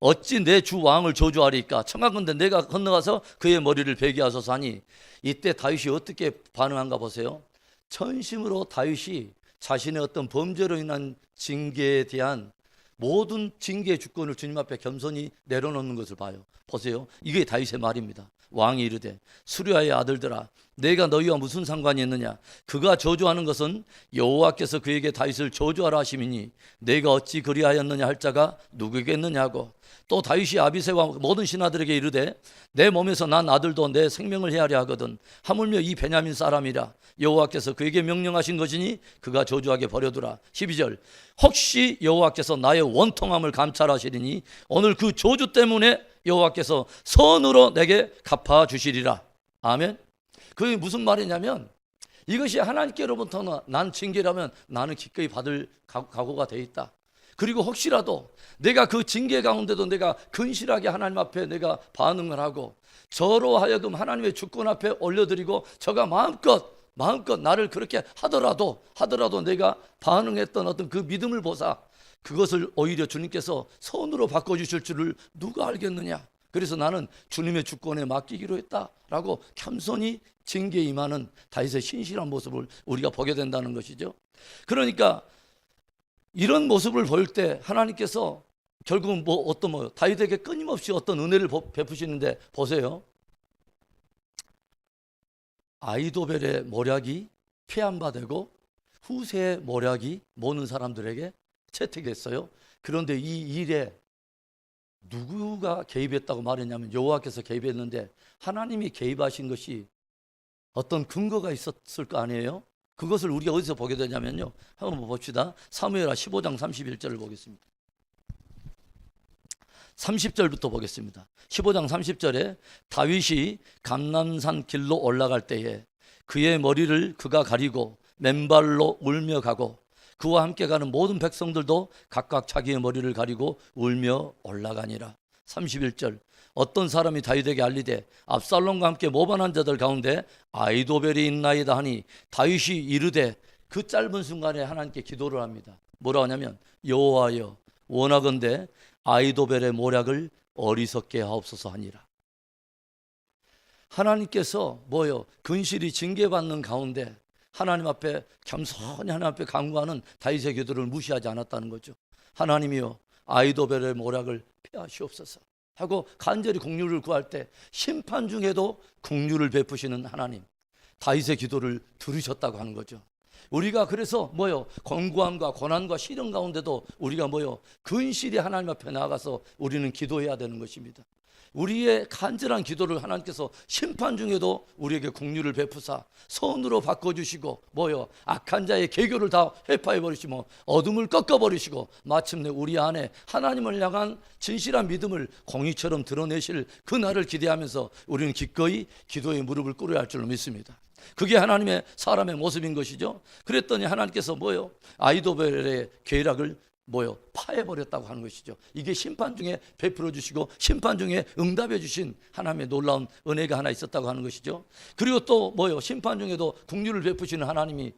어찌 내 주 왕을 저주하리까? 청하건대 내가 건너가서 그의 머리를 베게 하소서 하니 이때 다윗이 어떻게 반응한가 보세요. 전심으로 다윗이 자신의 어떤 범죄로 인한 징계에 대한 모든 징계의 주권을 주님 앞에 겸손히 내려놓는 것을 봐요. 보세요. 이게 다윗의 말입니다. 왕이 이르되 수르야의 아들들아 내가 너희와 무슨 상관이 있느냐? 그가 저주하는 것은 여호와께서 그에게 다윗을 저주하라 하심이니 내가 어찌 그리하였느냐 할 자가 누구겠느냐고. 또 다윗이 아비새와 모든 신하들에게 이르되 내 몸에서 난 아들도 내 생명을 헤아려 하거든 하물며 이 베냐민 사람이라 여호와께서 그에게 명령하신 것이니 그가 저주하게 버려두라. 12절 혹시 여호와께서 나의 원통함을 감찰하시리니 오늘 그 저주 때문에 여호와께서 선으로 내게 갚아주시리라. 아멘. 그게 무슨 말이냐면 이것이 하나님께로부터 난 징계라면 나는 기꺼이 받을 각오가 돼 있다. 그리고 혹시라도 내가 그 징계 가운데도 내가 근실하게 하나님 앞에 내가 반응을 하고 저로 하여금 하나님의 주권 앞에 올려드리고 저가 마음껏 나를 그렇게 하더라도 내가 반응했던 어떤 그 믿음을 보사 그것을 오히려 주님께서 선으로 바꿔주실 줄을 누가 알겠느냐. 그래서 나는 주님의 주권에 맡기기로 했다라고 겸손히 징계에 임하는 다윗의 신실한 모습을 우리가 보게 된다는 것이죠. 그러니까 이런 모습을 볼 때 하나님께서 결국은 다윗에게 끊임없이 어떤 은혜를 베푸시는데 보세요. 아이도벨의 모략이 폐한바되고 후세의 모략이 모든 사람들에게 채택했어요. 그런데 이 일에 누구가 개입했다고 말했냐면 여호와께서 개입했는데 하나님이 개입하신 것이 어떤 근거가 있었을 거 아니에요? 그것을 우리가 어디서 보게 되냐면요. 한번 봅시다. 사무엘하 15장 31절을 보겠습니다. 30절부터 보겠습니다. 15장 30절에 다윗이 감람산 길로 올라갈 때에 그의 머리를 그가 가리고 맨발로 울며 가고 그와 함께 가는 모든 백성들도 각각 자기의 머리를 가리고 울며 올라가니라. 31절 어떤 사람이 다윗에게 알리되 압살롬과 함께 모반한 자들 가운데 아이도벨이 있나이다 하니 다윗이 이르되 그 짧은 순간에 하나님께 기도를 합니다. 뭐라 하냐면 여호와여 원하건대 아이도벨의 모략을 어리석게 하옵소서 하니라. 하나님께서 근실이 징계받는 가운데 하나님 앞에 겸손히 하나님 앞에 간구하는 다윗의 기도를 무시하지 않았다는 거죠. 하나님이여 아이도벨의 모략을 피하시옵소서 하고 간절히 긍휼을 구할 때 심판 중에도 긍휼을 베푸시는 하나님, 다윗의 기도를 들으셨다고 하는 거죠. 우리가 그래서 권고함과 고난과 시련 가운데도 우리가 근실히 하나님 앞에 나아가서 우리는 기도해야 되는 것입니다. 우리의 간절한 기도를 하나님께서 심판 중에도 우리에게 긍휼을 베푸사 선으로 바꿔주시고 악한 자의 계교를 다 회파해버리시고 어둠을 꺾어버리시고 마침내 우리 안에 하나님을 향한 진실한 믿음을 공의처럼 드러내실 그 날을 기대하면서 우리는 기꺼이 기도의 무릎을 꿇어야 할 줄로 믿습니다. 그게 하나님의 사람의 모습인 것이죠. 그랬더니 하나님께서 아이도벨의 계략을 파해버렸다고 하는 것이죠. 이게 심판 중에 베풀어 주시고 심판 중에 응답해 주신 하나님의 놀라운 은혜가 하나 있었다고 하는 것이죠. 그리고 또 심판 중에도 긍휼을 베푸시는 하나님이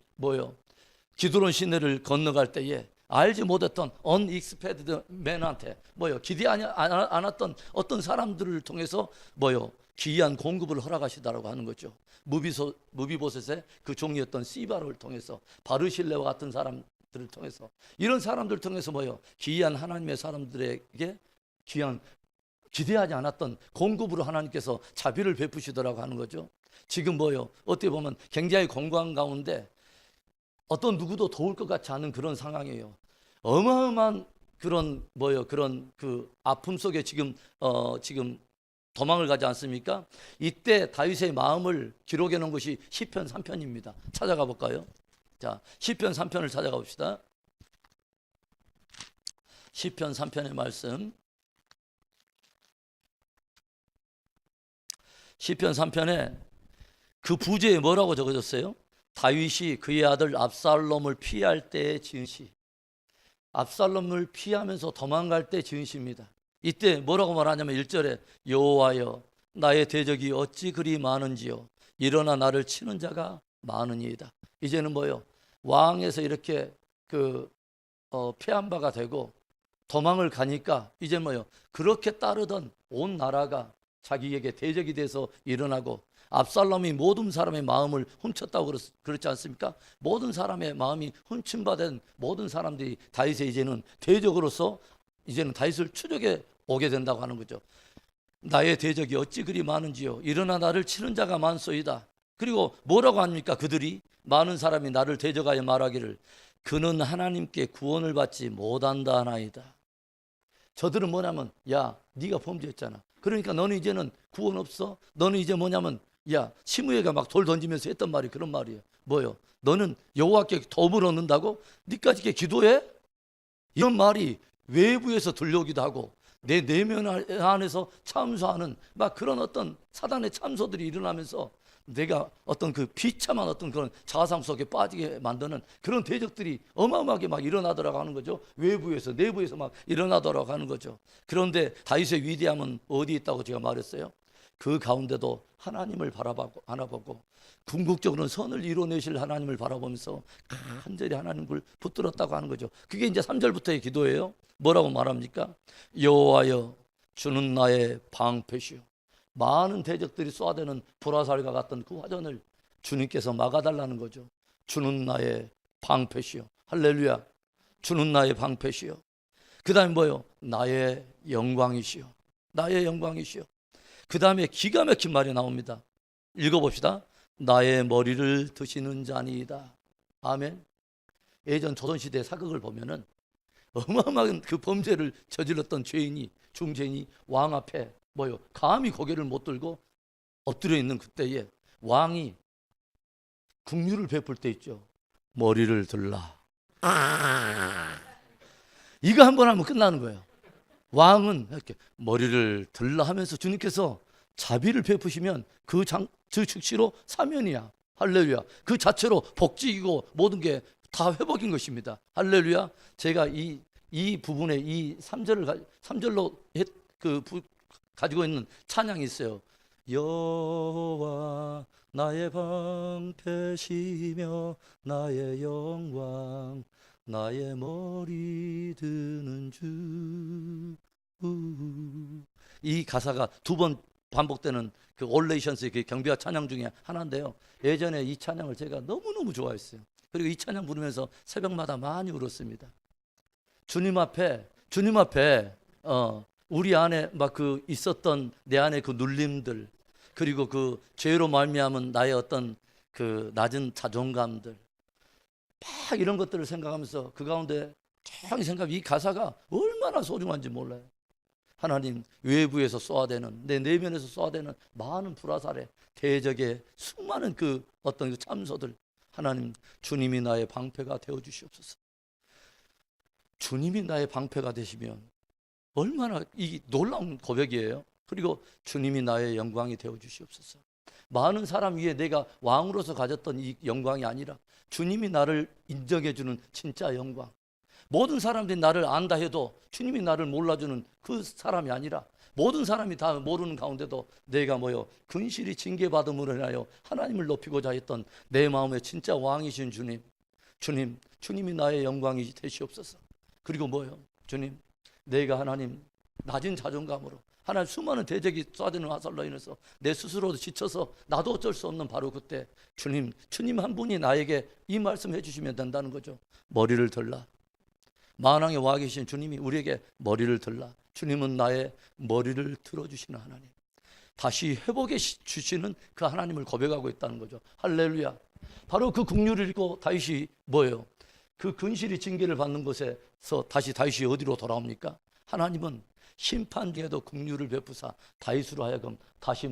기드론 시내를 건너갈 때에 알지 못했던 unexpected man한테 기대하지 않았던 어떤 사람들을 통해서 기이한 공급을 허락하시다라고 하는 거죠. 무비보셋의 그 종이었던 시바를 통해서 바르실레와 같은 사람들을 통해서 이런 사람들을 통해서 기이한 하나님의 사람들에게 귀한 기대하지 않았던 공급으로 하나님께서 자비를 베푸시더라고 하는 거죠. 지금 어떻게 보면 굉장히 건강 가운데 어떤 누구도 도울 것 같지 않은 그런 상황이에요. 어마어마한 그런 그 아픔 속에 지금 도망을 가지 않습니까? 이때 다윗의 마음을 기록해 놓은 것이 시편 3편입니다. 찾아가 볼까요? 자, 시편 3편을 찾아가 봅시다. 시편 3편의 말씀 시편 3편에 그 부제에 뭐라고 적어졌어요? 다윗이 그의 아들 압살롬을 피할 때의 지은 시. 압살롬을 피하면서 도망갈 때 지은 시입니다. 이때 뭐라고 말하냐면 1절에 여호와여 나의 대적이 어찌 그리 많은지요 일어나 나를 치는 자가 많으니이다. 이제는 뭐요? 왕에서 이렇게 패한 바가 되고 도망을 가니까 이제 뭐요? 그렇게 따르던 온 나라가 자기에게 대적이 돼서 일어나고 압살롬이 모든 사람의 마음을 훔쳤다고 그렇지 않습니까? 모든 사람의 마음이 훔침받은 모든 사람들이 다윗의 이제는 대적으로서 이제는 다윗을 추적해 오게 된다고 하는 거죠. 나의 대적이 어찌 그리 많은지요 일어나 나를 치는 자가 많소이다. 그리고 뭐라고 합니까? 그들이 많은 사람이 나를 대적하여 말하기를 그는 하나님께 구원을 받지 못한다 하나이다. 저들은 뭐냐면 야 네가 범죄했잖아. 그러니까 너는 이제는 구원 없어. 너는 이제 뭐냐면 야 시므에가 막 돌 던지면서 했던 말이 그런 말이에요. 뭐요? 너는 여호와께 도움을 얻는다고? 니까지 이렇게 기도해? 이런 말이 외부에서 들려오기도 하고 내 내면 안에서 참소하는 막 그런 어떤 사단의 참소들이 일어나면서 내가 어떤 그 비참한 어떤 그런 자아상 속에 빠지게 만드는 그런 대적들이 어마어마하게 막 일어나더라고 하는 거죠. 외부에서 내부에서 막 일어나더라고 하는 거죠. 그런데 다윗의 위대함은 어디 있다고 제가 말했어요? 그 가운데도 하나님을 바라보고 궁극적으로는 선을 이뤄내실 하나님을 바라보면서 간절히 하나님을 붙들었다고 하는 거죠. 그게 이제 3절부터의 기도예요. 뭐라고 말합니까? 여호와여 주는 나의 방패시오. 많은 대적들이 쏘아대는 불화살과 같던 그 화전을 주님께서 막아달라는 거죠. 주는 나의 방패시오. 할렐루야. 주는 나의 방패시오. 그 다음에 뭐요? 나의 영광이시오. 나의 영광이시오. 그 다음에 기가 막힌 말이 나옵니다. 읽어봅시다. 나의 머리를 드시는 자니이다. 아멘. 예전 조선시대 사극을 보면은 어마어마한 그 범죄를 저질렀던 죄인이 중죄인이 왕 앞에 뭐요? 감히 고개를 못 들고 엎드려 있는 그때에 왕이 긍휼을 베풀 때 있죠. 머리를 들라. 이거 한 번 하면 끝나는 거예요. 왕은 이렇게 머리를 들라 하면서 주님께서 자비를 베푸시면 그 즉시로 사면이야. 할렐루야. 그 자체로 복직이고 모든 게 다 회복인 것입니다. 할렐루야. 제가 이 부분에 이 3절로 가지고 있는 찬양이 있어요. 여호와 나의 방패시며 나의 영광 나의 머리 드는 주. 이 가사가 2번 반복되는 그 올레이션스의 그 경배와 찬양 중에 하나인데요. 예전에 이 찬양을 제가 너무너무 좋아했어요. 그리고 이 찬양 부르면서 새벽마다 많이 울었습니다. 주님 앞에 우리 안에 막 그 있었던 내 안에 그 눌림들, 그리고 그 죄로 말미암은 나의 어떤 그 낮은 자존감들, 막 이런 것들을 생각하면서 그 가운데 조용히 이 가사가 얼마나 소중한지 몰라요. 하나님, 외부에서 쏘아대는 내 내면에서 쏘아대는 많은 불화살에 대적의 수많은 그 어떤 그 참소들, 하나님, 주님이 나의 방패가 되어 주시옵소서. 주님이 나의 방패가 되시면 얼마나 이 놀라운 고백이에요. 그리고 주님이 나의 영광이 되어 주시옵소서. 많은 사람 위에 내가 왕으로서 가졌던 이 영광이 아니라 주님이 나를 인정해 주는 진짜 영광. 모든 사람들이 나를 안다 해도 주님이 나를 몰라주는 그 사람이 아니라 모든 사람이 다 모르는 가운데도 내가 근실이 징계받음으로 인하여 하나님을 높이고자 했던 내 마음의 진짜 왕이신 주님이 나의 영광이 되시옵소서. 그리고 주님, 내가 하나님 낮은 자존감으로 하나님 수많은 대적이 쏴드는 화살로 인해서 내 스스로도 지쳐서 나도 어쩔 수 없는 바로 그때 주님 한 분이 나에게 이 말씀 해주시면 된다는 거죠. 머리를 들라. 만왕의 와 계신 주님이 우리에게 머리를 들라. 주님은 나의 머리를 들어주시는 하나님, 다시 회복해 주시는 그 하나님을 고백하고 있다는 거죠. 할렐루야. 바로 그 긍휼을 읽고 다윗이 그 근실이 징계를 받는 곳에서 다시 다윗이 어디로 돌아옵니까? 하나님은 심판 중에도 긍휼을 베푸사 다윗으로 하여금 다시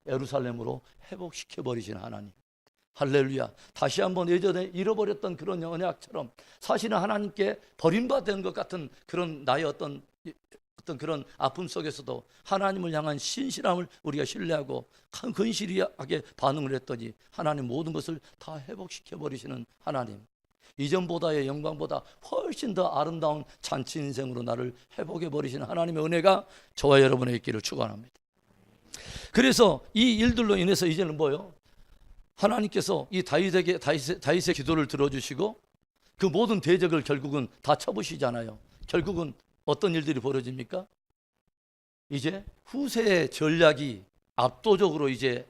예루살렘으로 회복시켜 버리시는 하나님. 할렐루야. 다시 한번 예전에 잃어버렸던 그런 언약처럼 사실은 하나님께 버림받은 것 같은 그런 나의 어떤 어떤 그런 아픔 속에서도 하나님을 향한 신실함을 우리가 신뢰하고 근실하게 반응을 했더니 하나님 모든 것을 다 회복시켜 버리시는 하나님, 이전보다의 영광보다 훨씬 더 아름다운 잔치 인생으로 나를 회복해 버리시는 하나님의 은혜가 저와 여러분의 있기를 축원합니다. 그래서 이 일들로 인해서 이제는 뭐요? 하나님께서 이 다윗의 기도를 들어주시고 그 모든 대적을 결국은 다 쳐부시잖아요. 결국은 어떤 일들이 벌어집니까? 이제 후세의 전략이 압도적으로 이제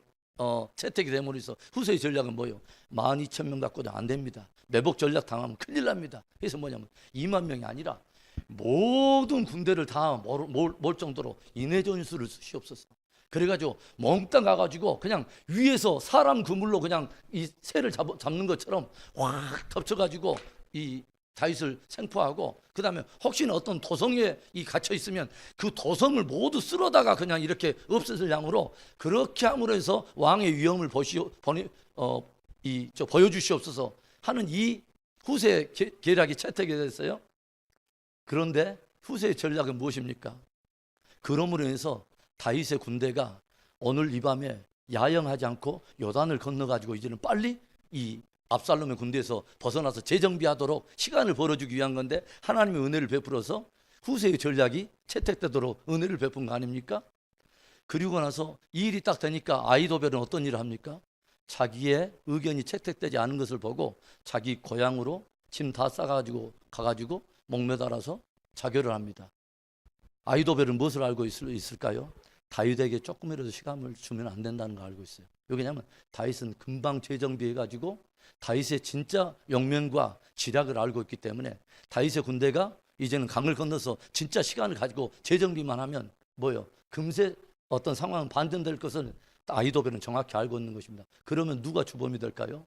채택이 됨으로 해서 후세의 전략은 뭐예요? 12,000명 갖고도 안 됩니다. 매복 전략 당하면 큰일 납니다. 그래서 뭐냐면 2만 명이 아니라 모든 군대를 다 몰 정도로 인해 전술을 쓰시옵소서. 그래가지고 몽땅 가가지고 그냥 위에서 사람 그물로 그냥 이 새를 잡는 것처럼 확 덮쳐가지고 이 다윗을 생포하고, 그 다음에 혹시나 어떤 도성에 gat혀 있으면 그 도성을 모두 쓸어다가 그냥 이렇게 없애실 양으로 그렇게 함으로 해서 왕의 위엄을 보여주시옵소서 하는 이 후세 계략이 채택이 됐어요. 그런데 후세의 전략은 무엇입니까? 그러므로 인해서 다윗의 군대가 오늘 이 밤에 야영하지 않고 요단을 건너가지고 이제는 빨리 이 압살롬의 군대에서 벗어나서 재정비하도록 시간을 벌어주기 위한 건데, 하나님의 은혜를 베풀어서 후세의 전략이 채택되도록 은혜를 베푼 거 아닙니까? 그리고 나서 이 일이 딱 되니까 아히도벨은 어떤 일을 합니까? 자기의 의견이 채택되지 않은 것을 보고 자기 고향으로 짐 다 싸가지고 가가지고 목매달아서 자결을 합니다. 아히도벨은 무엇을 알고 있을까요? 다윗에게 조금이라도 시간을 주면 안 된다는 걸 알고 있어요. 왜냐하면 다윗은 금방 재정비해가지고 다윗의 진짜 용맹과 지략을 알고 있기 때문에 다윗의 군대가 이제는 강을 건너서 진짜 시간을 가지고 재정비만 하면 뭐요? 금세 어떤 상황은 반전될 것을 아히도벨은 정확히 알고 있는 것입니다. 그러면 누가 주범이 될까요?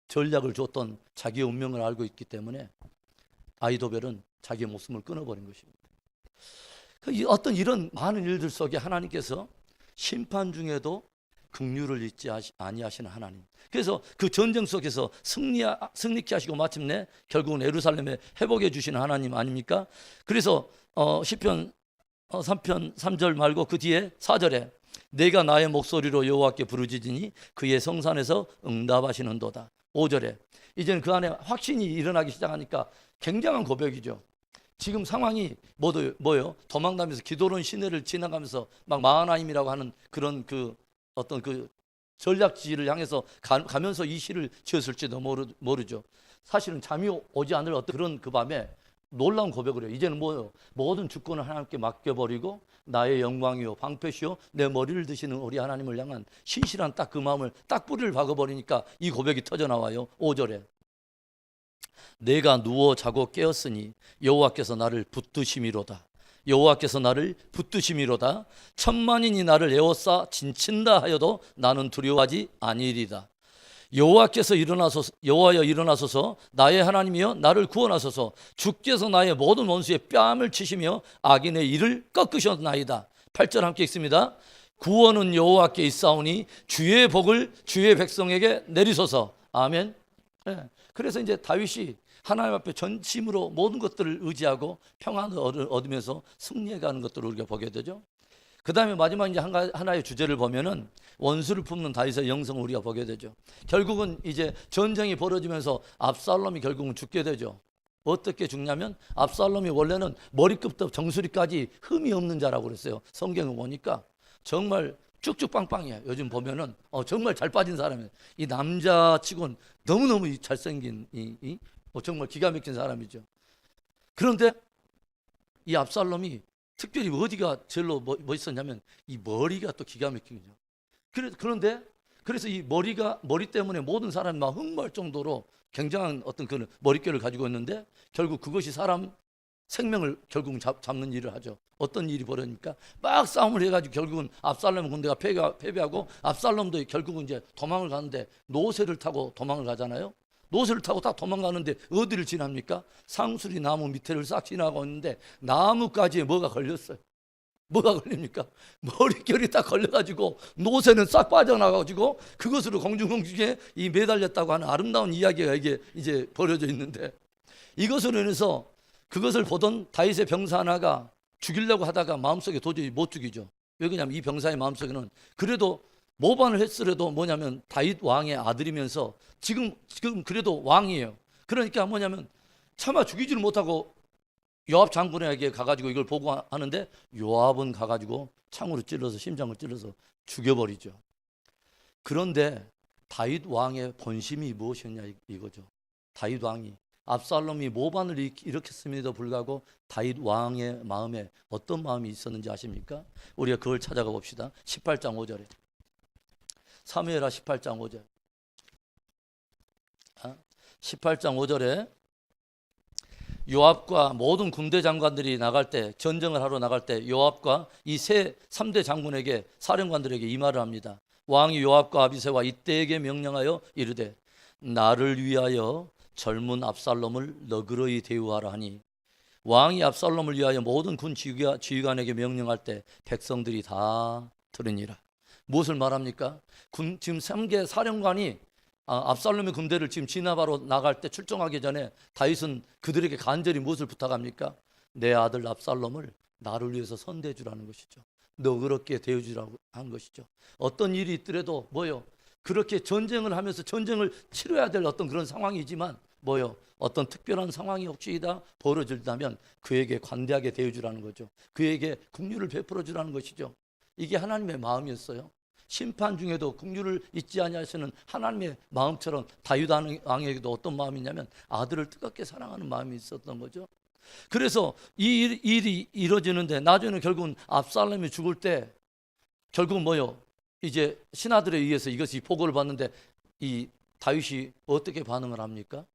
전략을 줬던 자기의 운명을 알고 있기 때문에 아히도벨은 자기의 목숨을 끊어버린 것입니다. 어떤 이런 많은 일들 속에 하나님께서 심판 중에도 긍휼을 잊지 아니하시는 하나님. 그래서 그 전쟁 속에서 승리케 하시고 마침내 결국은 예루살렘에 회복해 주시는 하나님 아닙니까? 그래서 시편 3편 3절 말고 그 뒤에 4절에 내가 나의 목소리로 여호와께 부르짖으니 그의 성산에서 응답하시는도다. 5절에 이제는 그 안에 확신이 일어나기 시작하니까 굉장한 고백이죠. 지금 상황이 뭐요? 도망가면서 기도론 시내를 지나가면서 막 마하나임이라고 하는 그런 어떤 전략지를 향해서 가면서 이 시를 지었을지도 모르죠. 사실은 잠이 오지 않을 어떤 그런 그 밤에 놀라운 고백을 해요. 이제는 뭐요? 모든 주권을 하나님께 맡겨버리고 나의 영광이요 방패시요 내 머리를 드시는 우리 하나님을 향한 신실한 딱 그 마음을 딱 뿌리를 박아버리니까 이 고백이 터져나와요. 5절에 내가 누워 자고 깨었으니 여호와께서 나를 붙드심이로다. 여호와께서 나를 붙드심이로다. 천만인이 나를 에워싸 진친다 하여도 나는 두려워하지 아니리다. 여호와여 일어나소서 나의 하나님이여 나를 구원하소서. 주께서 나의 모든 원수의 뺨을 치시며 악인의 이를 꺾으셨나이다. 8절 함께 읽습니다. 구원은 여호와께 있사오니 주의 복을 주의 백성에게 내리소서. 아멘. 네. 그래서 이제 다윗이 하나님 앞에 전심으로 모든 것들을 의지하고 평안을 얻으면서 승리해가는 것들을 우리가 보게 되죠. 그 다음에 마지막 이제 하나의 주제를 보면은 원수를 품는 다윗의 영성을 우리가 보게 되죠. 결국은 이제 전쟁이 벌어지면서 압살롬이 결국은 죽게 되죠. 어떻게 죽냐면 압살롬이 원래는 머리끝부터 정수리까지 흠이 없는 자라고 그랬어요. 성경을 보니까 정말 쭉쭉 빵빵해요. 요즘 보면은 정말 잘 빠진 사람이에요. 이 남자치고는 너무너무 잘생긴 정말 기가 막힌 사람이죠. 그런데 이 압살롬이 특별히 어디가 제일로 멋있었냐면 이 머리가 또 기가 막힌 거죠. 그래서 이 머리 때문에 모든 사람이 막 흥분할 정도로 굉장한 어떤 그 머릿결을 가지고 있는데 결국 그것이 사람 생명을 결국은 잡는 일을 하죠. 어떤 일이 벌어지니까 막 싸움을 해가지고 결국은 압살롬 군대가 패배하고 압살롬도 결국은 이제 도망을 가는데 노새를 타고 도망을 가잖아요. 노새를 타고 다 도망가는데 어디를 지납니까? 상수리 나무 밑에를 싹 지나가고 있는데 나무가지에 뭐가 걸렸어요. 뭐가 걸립니까? 머릿결이 딱 걸려가지고 노새는 싹 빠져나가가지고 그것으로 공중공중에 매달렸다고 하는 아름다운 이야기가 이게 이제 벌어져 있는데, 이것으로 인해서 그것을 보던 다윗의 병사 하나가 죽이려고 하다가 마음속에 도저히 못 죽이죠. 왜 그러냐면 이 병사의 마음속에는 그래도 모반을 했으려도 뭐냐면 다윗 왕의 아들이면서 지금 그래도 왕이에요. 그러니까 뭐냐면 차마 죽이지를 못하고 요압 장군에게 가가지고 이걸 보고하는데 요압은 가가지고 창으로 찔러서 심장을 찔러서 죽여버리죠. 그런데 다윗 왕의 본심이 무엇이었냐 이거죠. 다윗 왕이 압살롬이 모반을 일으켰음에도 불구하고 다윗 왕의 마음에 어떤 마음이 있었는지 아십니까? 우리가 그걸 찾아가 봅시다. 18장 5절에 사무엘하 18장 5절 18장 5절에 요압과 모든 군대 장관들이 나갈 때 전쟁을 하러 나갈 때 요압과 이 3대 장군에게 사령관들에게 이 말을 합니다. 왕이 요압과 아비새와 이때에게 명령하여 이르되 나를 위하여 젊은 압살롬을 너그러이 대우하라 하니 왕이 압살롬을 위하여 모든 군 지휘관에게 명령할 때 백성들이 다 들으니라. 무엇을 말합니까? 지금 3개 사령관이 압살롬의 군대를 지금 진압하러 나갈 때 출정하기 전에 다윗은 그들에게 간절히 무엇을 부탁합니까? 내 아들 압살롬을 나를 위해서 선대해 주라는 것이죠. 너그럽게 대해주라고 한 것이죠. 어떤 일이 있더라도 뭐요? 그렇게 전쟁을 하면서 전쟁을 치러야 될 어떤 그런 상황이지만 뭐요? 어떤 특별한 상황이 혹시다 벌어질다면 그에게 관대하게 대해주라는 거죠. 그에게 긍휼을 베풀어 주라는 것이죠. 이게 하나님의 마음이었어요. 심판 중에도 긍휼을 잊지 아니하시는 하나님의 마음처럼 다윗 왕에게도 어떤 마음이냐면 아들을 뜨겁게 사랑하는 마음이 있었던 거죠. 그래서 이 일이 이루어지는데 나중에는 결국은 압살롬이 죽을 때 결국은 뭐요? 이제 신하들에 의해서 이것이 보고를 받는데 이 다윗이 어떻게 반응을 합니까?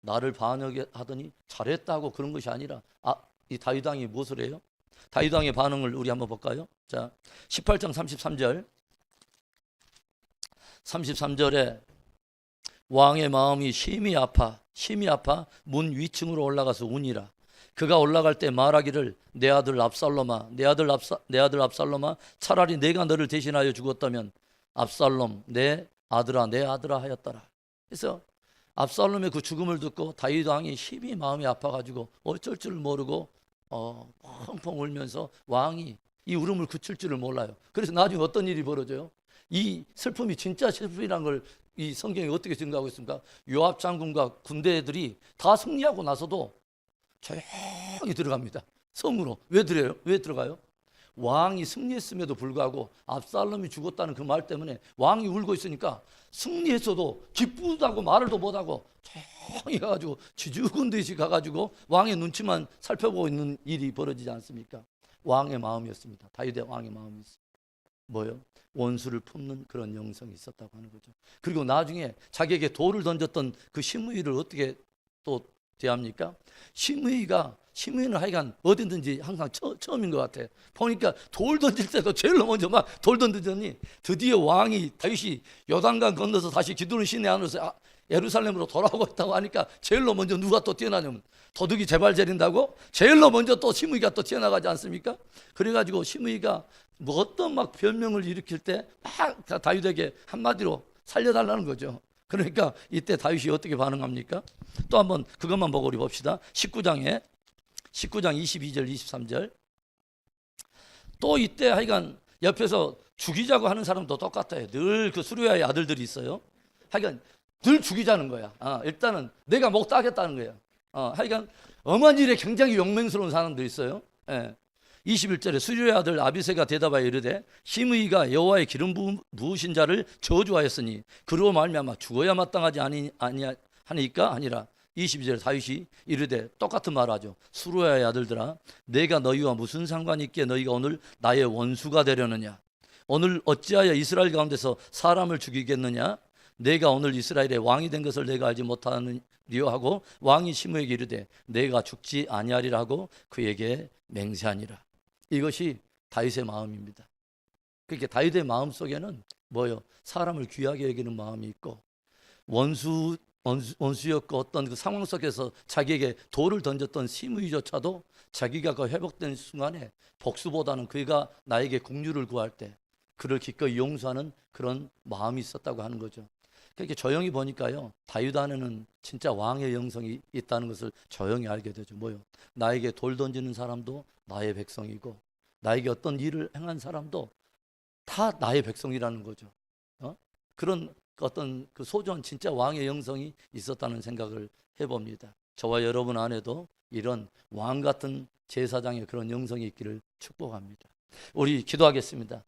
나를 반역하더니 잘했다고 그런 것이 아니라 이 다윗 왕이 무엇을 해요? 다윗 왕의 반응을 우리 한번 볼까요? 자, 18장 33절에 왕의 마음이 심히 아파 문 위층으로 올라가서 우니라. 그가 올라갈 때 말하기를 내 아들 압살롬아 차라리 내가 너를 대신하여 죽었다면 압살롬 내 아들아 하였더라. 그래서 압살롬의 그 죽음을 듣고 다윗 왕이 심히 마음이 아파가지고 어쩔 줄 모르고 펑펑 울면서 왕이 이 울음을 그칠 줄을 몰라요. 그래서 나중에 어떤 일이 벌어져요? 이 슬픔이 진짜 슬픔이라는 걸 이 성경이 어떻게 증가하고 있습니까? 요압 장군과 군대들이 다 승리하고 나서도 조용히 들어갑니다. 성으로. 왜 들어가요? 왕이 승리했음에도 불구하고 압살롬이 죽었다는 그 말 때문에 왕이 울고 있으니까 승리했어도 기쁘다고 말을도 못하고 조용히 가가지고 쥐죽은 듯이 가가지고 왕의 눈치만 살펴보고 있는 일이 벌어지지 않습니까? 왕의 마음이었습니다. 다윗의 왕의 마음이었습니다. 뭐요? 원수를 품는 그런 영성이 있었다고 하는 거죠. 그리고 나중에 자기에게 돌을 던졌던 그 시므이를 어떻게 또 대합니까? 시므이는 하여간 어디든지 항상 처음인 것 같아. 보니까 돌 던질 때도 제일 먼저 막 돌 던지더니 드디어 왕이 다윗이 요단강 건너서 다시 기드론 시내 안으로 예루살렘으로 돌아오고 있다고 하니까 제일로 먼저 누가 또 뛰어나냐면 도둑이 재발 제린다고 제일로 먼저 또 시므이가 또 튀어나가지 않습니까? 그래가지고 시므이가 뭐 어떤 막 변명을 일으킬 때 막 다윗에게 한마디로 살려달라는 거죠. 그러니까 이때 다윗이 어떻게 반응합니까? 또 한번 그것만 보고 우리 봅시다. 19장 22절 23절 또 이때 하여간 옆에서 죽이자고 하는 사람도 똑같아요. 늘 그 수르야의 아들들이 있어요. 하여간 늘 죽이자는 거야. 일단은 내가 목 따겠다는 거야. 하여간 엄한 일에 굉장히 용맹스러운 사람들이 있어요. 21절에 수르야의 아들 아비새가 대답하여 이르되 시므이가 여호와의 기름 부으신 자를 저주하였으니 그로 말미암아 죽어야 마땅하지 아니하니까 아니라 22절에 다윗이 이르되 똑같은 말하죠. 수르야의 아들들아 내가 너희와 무슨 상관이 있기에 너희가 오늘 나의 원수가 되려느냐? 오늘 어찌하여 이스라엘 가운데서 사람을 죽이겠느냐? 내가 오늘 이스라엘의 왕이 된 것을 내가 알지 못하느냐 하고 왕이 시므에게 이르되 내가 죽지 아니하리라 하고 그에게 맹세하니라. 이것이 다윗의 마음입니다. 그러니까 다윗의 마음 속에는 뭐요? 사람을 귀하게 여기는 마음이 있고 원수였고 어떤 그 상황 속에서 자기에게 돌을 던졌던 시므이조차도 자기가 그 회복된 순간에 복수보다는 그가 나에게 긍휼을 구할 때 그를 기꺼이 용서하는 그런 마음이 있었다고 하는 거죠. 그렇게 조용히 보니까요, 다윗 안에는 진짜 왕의 영성이 있다는 것을 조용히 알게 되죠. 뭐요? 나에게 돌 던지는 사람도 나의 백성이고, 나에게 어떤 일을 행한 사람도 다 나의 백성이라는 거죠. 그런 어떤 그 소중한 진짜 왕의 영성이 있었다는 생각을 해봅니다. 저와 여러분 안에도 이런 왕 같은 제사장의 그런 영성이 있기를 축복합니다. 우리 기도하겠습니다.